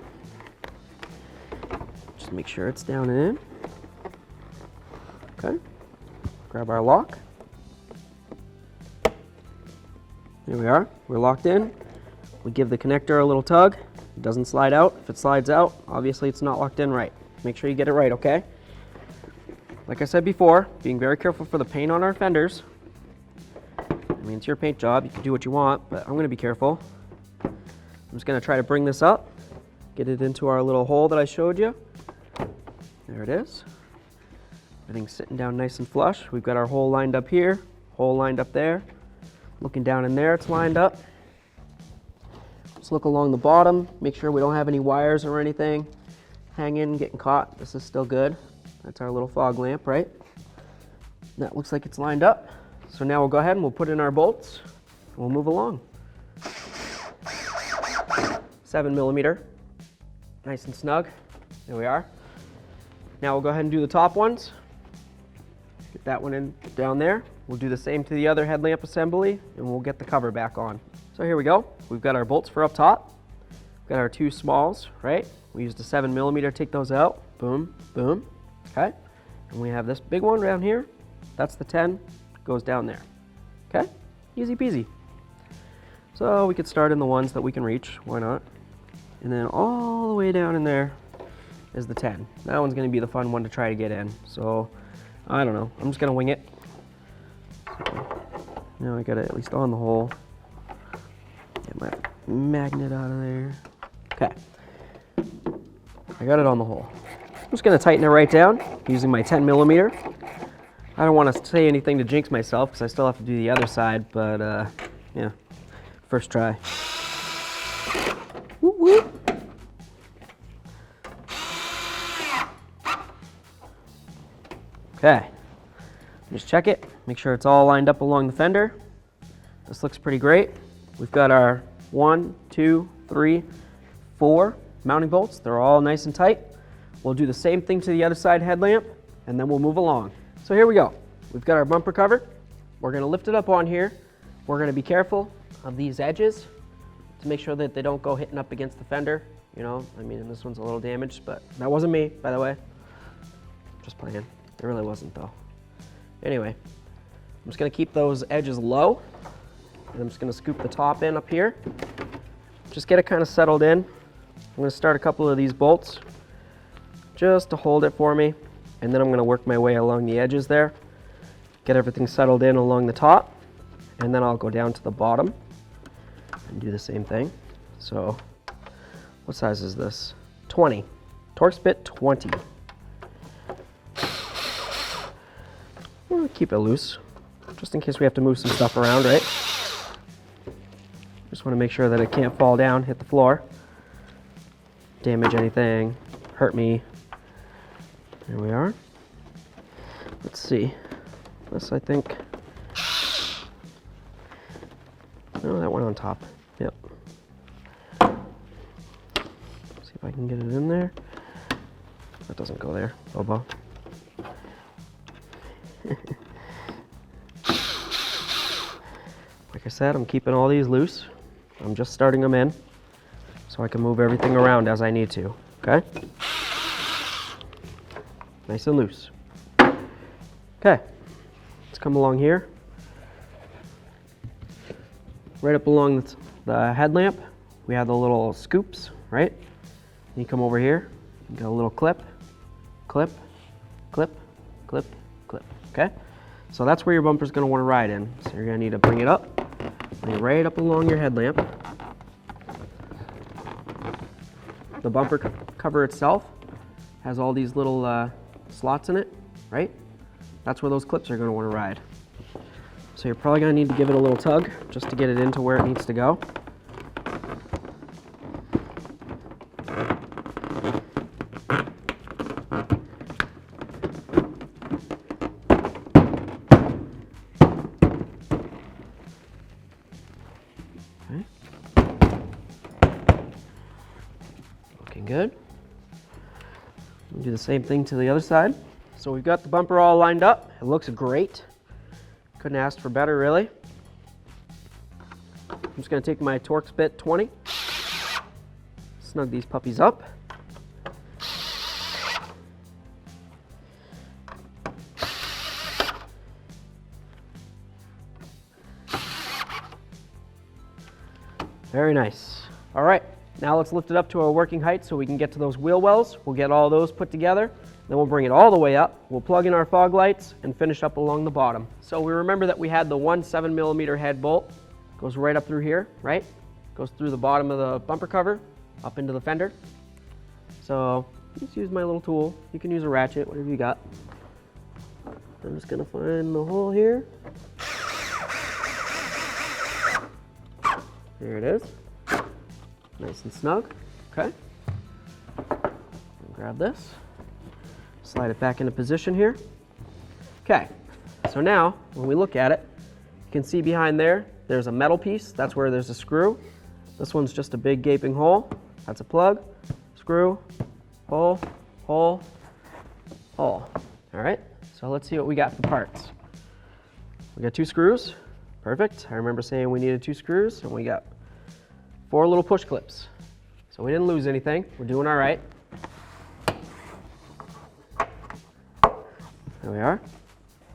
[SPEAKER 1] Just make sure it's down and in. Okay. Grab our lock. There we are. We're locked in. We give the connector a little tug. It doesn't slide out. If it slides out, obviously it's not locked in right. Make sure you get it right, okay? Like I said before, being very careful for the paint on our fenders. I mean, it's your paint job. You can do what you want, but I'm going to be careful. I'm just going to try to bring this up, get it into our little hole that I showed you. There it is. Everything's sitting down nice and flush. We've got our hole lined up here, hole lined up there. Looking down in there, it's lined up. Let's look along the bottom, make sure we don't have any wires or anything hanging, getting caught. This is still good. That's our little fog lamp, right? That looks like it's lined up. So now we'll go ahead and we'll put in our bolts and we'll move along. 7mm, nice and snug. There we are. Now we'll go ahead and do the top ones. Get that one in down there. We'll do the same to the other headlamp assembly and we'll get the cover back on. So here we go. We've got our bolts for up top. We've got our 2 smalls, right? We used a 7mm to take those out. Boom, boom, okay? And we have this big one down here. That's the 10. Goes down there. Okay? Easy peasy. So we could start in the ones that we can reach. Why not? And then all the way down in there is the 10. That one's going to be the fun one to try to get in. So I don't know. I'm just going to wing it. So, now I got it at least on the hole. Get my magnet out of there. Okay. I got it on the hole. I'm just going to tighten it right down using my 10mm. I don't want to say anything to jinx myself because I still have to do the other side, but yeah, first try. Whoop, whoop. Okay, just check it, make sure it's all lined up along the fender. This looks pretty great. We've got our 1, 2, 3, 4 mounting bolts. They're all nice and tight. We'll do the same thing to the other side headlamp, and then we'll move along. So here we go. We've got our bumper cover. We're going to lift it up on here. We're going to be careful of these edges to make sure that they don't go hitting up against the fender. You know, I mean, this one's a little damaged, but that wasn't me, by the way. Just playing. It really wasn't, though. Anyway, I'm just going to keep those edges low, and I'm just going to scoop the top in up here. Just get it kind of settled in. I'm going to start a couple of these bolts just to hold it for me. And then I'm going to work my way along the edges there, get everything settled in along the top, and then I'll go down to the bottom and do the same thing. So what size is this? 20. Torx bit 20. We'll keep it loose, just in case we have to move some stuff around, right? Just want to make sure that it can't fall down, hit the floor. damage anything, hurt me. There we are. Let's see. This, I think. No, that went on top. Yep. See if I can get it in there. That doesn't go there, Bobo. Like I said, I'm keeping all these loose. I'm just starting them in so I can move everything around as I need to, okay? Nice and loose. Okay, let's come along here. Right up along the headlamp, we have the little scoops, right? You come over here, you got a little clip, clip, clip, clip, clip, okay? So that's where your bumper's gonna wanna ride in. So you're gonna need to bring it up, bring it right up along your headlamp. The bumper cover itself has all these little slots in it, right? That's where those clips are gonna wanna ride. So you're probably gonna need to give it a little tug just to get it into where it needs to go. Okay. Looking good. We'll do the same thing to the other side. So we've got the bumper all lined up. It looks great. Couldn't ask for better, really. I'm just gonna take my Torx bit 20, snug these puppies up. Very nice. All right, now let's lift it up to our working height so we can get to those wheel wells. We'll get all those put together. Then we'll bring it all the way up. We'll plug in our fog lights and finish up along the bottom. So we remember that we had the one 7mm head bolt. Goes right up through here, right? Goes through the bottom of the bumper cover, up into the fender. So just use my little tool. You can use a ratchet, whatever you got. I'm just gonna find the hole here. There it is. Nice and snug, okay? Grab this. Slide it back into position here. Okay, so now when we look at it, you can see behind there, there's a metal piece. That's where there's a screw. This one's just a big gaping hole. That's a plug, screw, hole, hole, hole. All right, so let's see what we got for parts. We got 2 screws, perfect. I remember saying we needed 2 screws, and we got 4 little push clips. So we didn't lose anything, we're doing all right. There we are.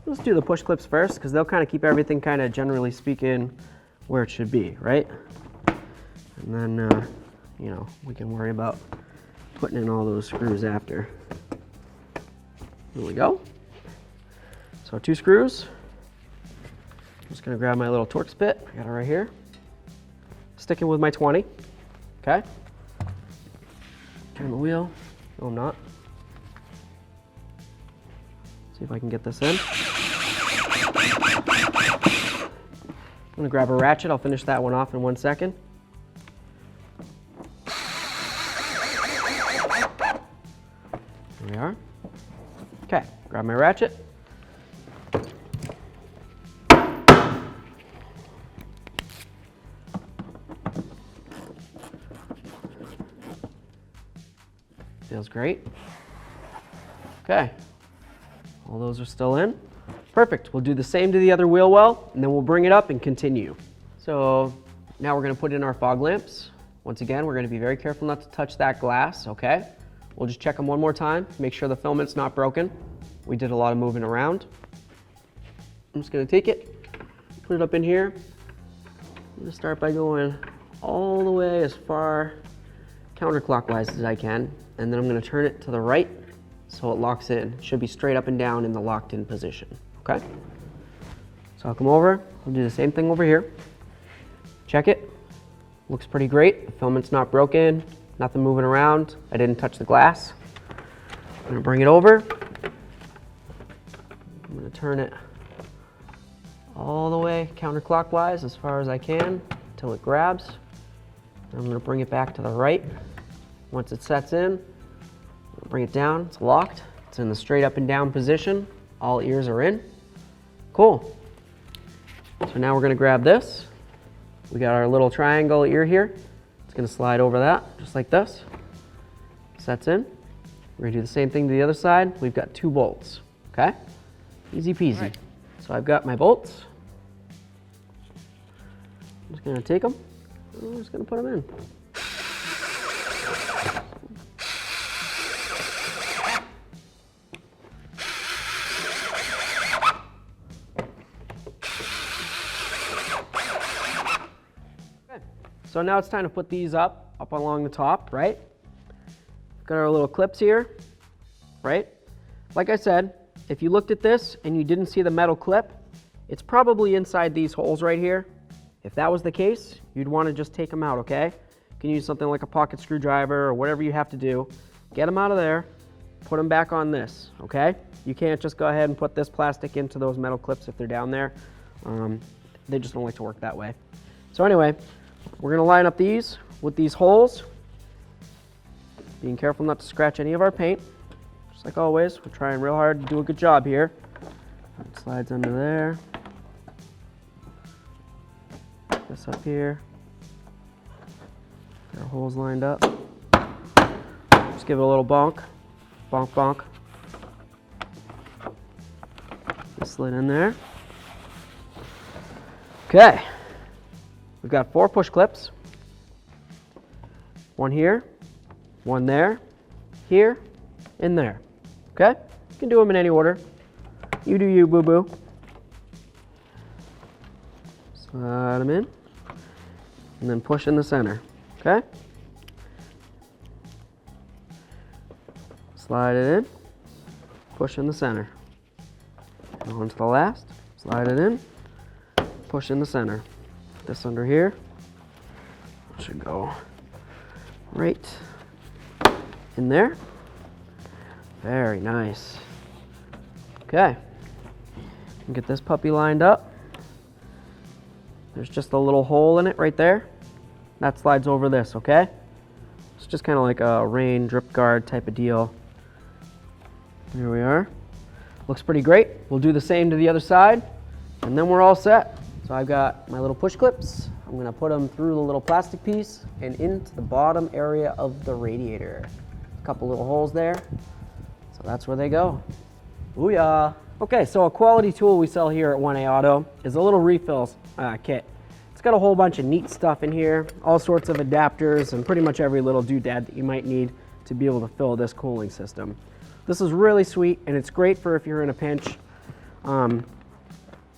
[SPEAKER 1] Let's do the push clips first because they'll kind of keep everything kind of generally speaking where it should be, right? And then, you know, we can worry about putting in all those screws after. There we go. So 2 screws. I'm just gonna grab my little Torx bit. I got it right here. Sticking with my 20, okay? Turn the wheel. No, I'm not. See if I can get this in. I'm gonna grab a ratchet. I'll finish that one off in 1 second. There we are. Okay, grab my ratchet. Feels great. Okay. All those are still in. Perfect. We'll do the same to the other wheel well, and then we'll bring it up and continue. So now we're going to put in our fog lamps. Once again, we're going to be very careful not to touch that glass, okay? We'll just check them one more time, make sure the filament's not broken. We did a lot of moving around. I'm just going to take it, put it up in here. I'm going to start by going all the way as far counterclockwise as I can, and then I'm going to turn it to the right so it locks in. It should be straight up and down in the locked in position, okay? So I'll come over, we'll do the same thing over here. Check it, looks pretty great. The filament's not broken, nothing moving around. I didn't touch the glass. I'm gonna bring it over. I'm gonna turn it all the way counterclockwise as far as I can until it grabs. I'm gonna bring it back to the right Once it sets in, bring it down, it's locked. It's in the straight up and down position. All ears are in. Cool. So now we're gonna grab this. We got our little triangle ear here. It's gonna slide over that, just like this. Sets in. We're gonna do the same thing to the other side. We've got 2 bolts, okay? Easy peasy. Right. So I've got my bolts. I'm just gonna take them, and I'm just gonna put them in. So now it's time to put these up along the top, right? Got our little clips here, right? Like I said, if you looked at this and you didn't see the metal clip, it's probably inside these holes right here. If that was the case, you'd want to just take them out, okay? You can use something like a pocket screwdriver or whatever you have to do. Get them out of there, put them back on this, okay? You can't just go ahead and put this plastic into those metal clips if they're down there. They just don't like to work that way. So anyway, we're gonna line up these with these holes, being careful not to scratch any of our paint. Just like always, we're trying real hard to do a good job here. It slides under there. This up here. Get our holes lined up. Just give it a little bonk. Bonk, bonk. Just slid in there. Okay. We've got 4 push clips. 1 here, 1 there, here, and there. Okay? You can do them in any order. You do you, boo-boo. Slide them in, and then push in the center. Okay? Slide it in, push in the center. Go on to the last, slide it in, push in the center. This under here should go right in there. Very nice. Okay, get this puppy lined up. There's just a little hole in it right there. That slides over this, okay? It's just kind of like a rain drip guard type of deal. There we are. Looks pretty great. We'll do the same to the other side, and then we're all set. So I've got my little push clips. I'm gonna put them through the little plastic piece and into the bottom area of the radiator. A couple little holes there. So that's where they go. Booyah. Okay, so a quality tool we sell here at 1A Auto is a little refill kit. It's got a whole bunch of neat stuff in here, all sorts of adapters, and pretty much every little doodad that you might need to be able to fill this cooling system. This is really sweet, and it's great for if you're in a pinch.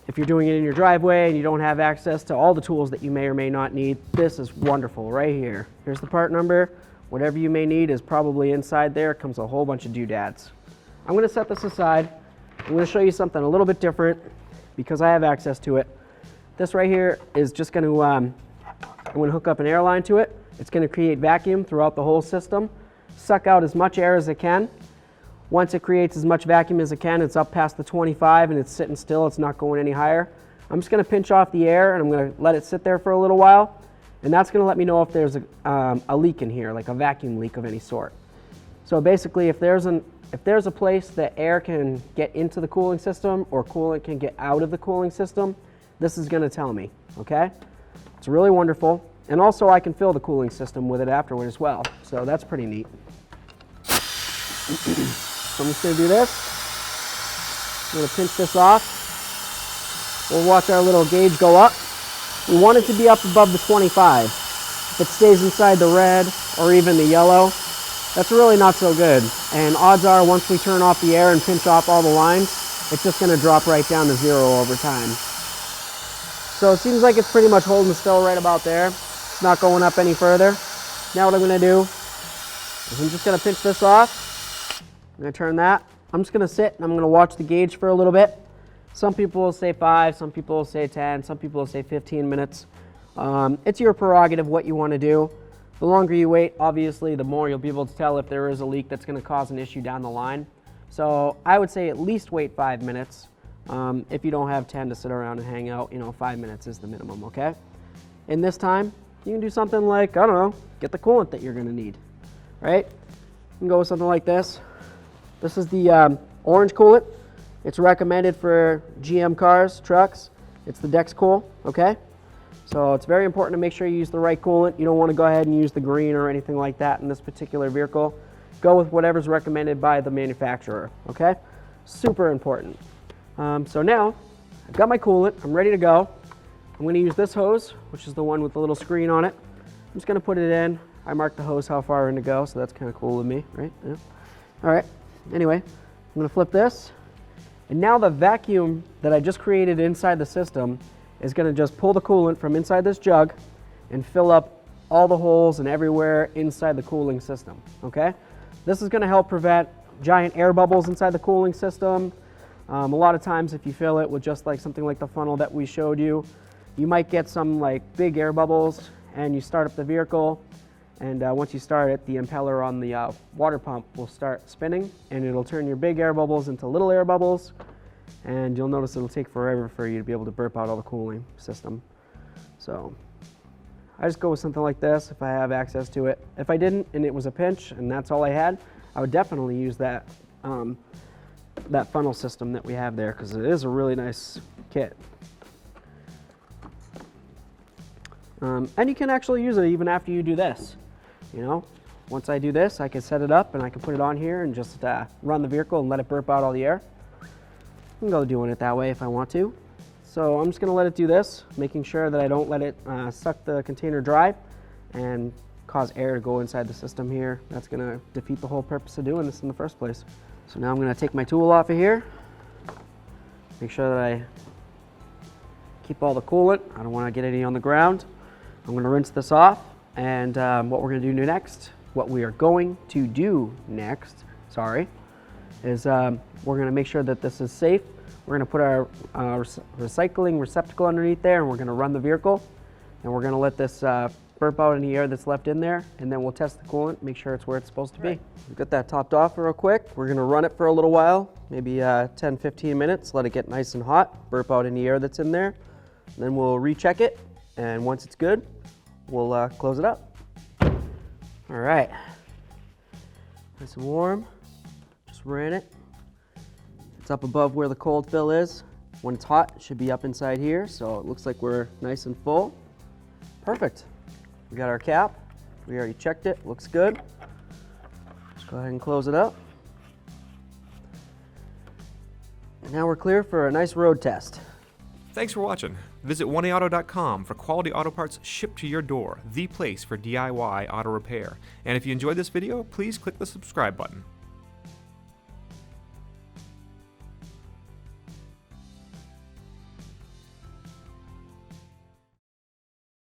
[SPEAKER 1] If you're doing it in your driveway and you don't have access to all the tools that you may or may not need, this is wonderful right here. Here's the part number. Whatever you may need is probably inside there. It comes a whole bunch of doodads. I'm gonna set this aside. I'm gonna show you something a little bit different because I have access to it. This right here is just gonna, I'm gonna hook up an air line to it. It's gonna create vacuum throughout the whole system, suck out as much air as it can. Once it creates as much vacuum as it can, it's up past the 25 and it's sitting still, it's not going any higher. I'm just gonna pinch off the air and I'm gonna let it sit there for a little while, and that's gonna let me know if there's a leak in here, like a vacuum leak of any sort. So basically, if there's a place that air can get into the cooling system or coolant can get out of the cooling system, this is gonna tell me, okay? It's really wonderful. And also I can fill the cooling system with it afterward as well, so that's pretty neat. So I'm just going to do this. I'm going to pinch this off. We'll watch our little gauge go up. We want it to be up above the 25. If it stays inside the red or even the yellow, that's really not so good. And odds are once we turn off the air and pinch off all the lines, it's just going to drop right down to 0 over time. So it seems like it's pretty much holding still right about there. It's not going up any further. Now what I'm going to do is I'm just going to pinch this off. I'm going to turn that. I'm just going to sit and I'm going to watch the gauge for a little bit. Some people will say 5, some people will say 10, some people will say 15 minutes. It's your prerogative what you want to do. The longer you wait, obviously, the more you'll be able to tell if there is a leak that's going to cause an issue down the line. So I would say at least wait 5 minutes. If you don't have 10 to sit around and hang out, 5 minutes is the minimum, okay? In this time, you can do something like, I don't know, get the coolant that you're going to need. right? You can go with something like this. This is the orange coolant. It's recommended for GM cars, trucks. It's the Dex Cool, okay? So it's very important to make sure you use the right coolant. You don't want to go ahead and use the green or anything like that in this particular vehicle. Go with whatever's recommended by the manufacturer, okay? Super important. So now, I've got my coolant, I'm ready to go. I'm gonna use this hose, which is the one with the little screen on it. I'm just gonna put it in. I marked the hose how far in to go, so that's kind of cool of me, right? Yeah. All right, anyway, I'm gonna flip this. And now the vacuum that I just created inside the system is gonna just pull the coolant from inside this jug and fill up all the holes and everywhere inside the cooling system, okay? This is gonna help prevent giant air bubbles inside the cooling system. A lot of times if you fill it with just like something like the funnel that we showed you, you might get some like big air bubbles and you start up the vehicle, and once you start it, the impeller on the water pump will start spinning and it'll turn your big air bubbles into little air bubbles, and you'll notice it'll take forever for you to be able to burp out all the cooling system. So I just go with something like this if I have access to it. If I didn't and it was a pinch and that's all I had, I would definitely use that that funnel system that we have there, because it is a really nice kit. And you can actually use it even after you do this. You know, once I do this, I can set it up and I can put it on here and just run the vehicle and let it burp out all the air. I can go doing it that way if I want to. So I'm just going to let it do this, making sure that I don't let it suck the container dry and cause air to go inside the system here. That's going to defeat the whole purpose of doing this in the first place. So now I'm going to take my tool off of here, make sure that I keep all the coolant. I don't want to get any on the ground. I'm going to rinse this off, and what we're going to do next, is we're going to make sure that this is safe. We're going to put our recycling receptacle underneath there, and we're going to run the vehicle, and we're going to let this burp out any air that's left in there, and then we'll test the coolant, make sure it's where it's supposed to be. We've got that topped off real quick. We're going to run it for a little while, maybe 10-15 minutes, let it get nice and hot, burp out any air that's in there, and then we'll recheck it, and once it's good, we'll close it up. All right, nice and warm. Just ran it. It's up above where the cold fill is. When it's hot, it should be up inside here, so it looks like we're nice and full. Perfect. We got our cap. We already checked it. Looks good. Let's go ahead and close it up. And now we're clear for a nice road test.
[SPEAKER 2] Thanks for watching. Visit 1AAuto.com for quality auto parts shipped to your door, the place for DIY auto repair. And if you enjoyed this video, please click the subscribe button.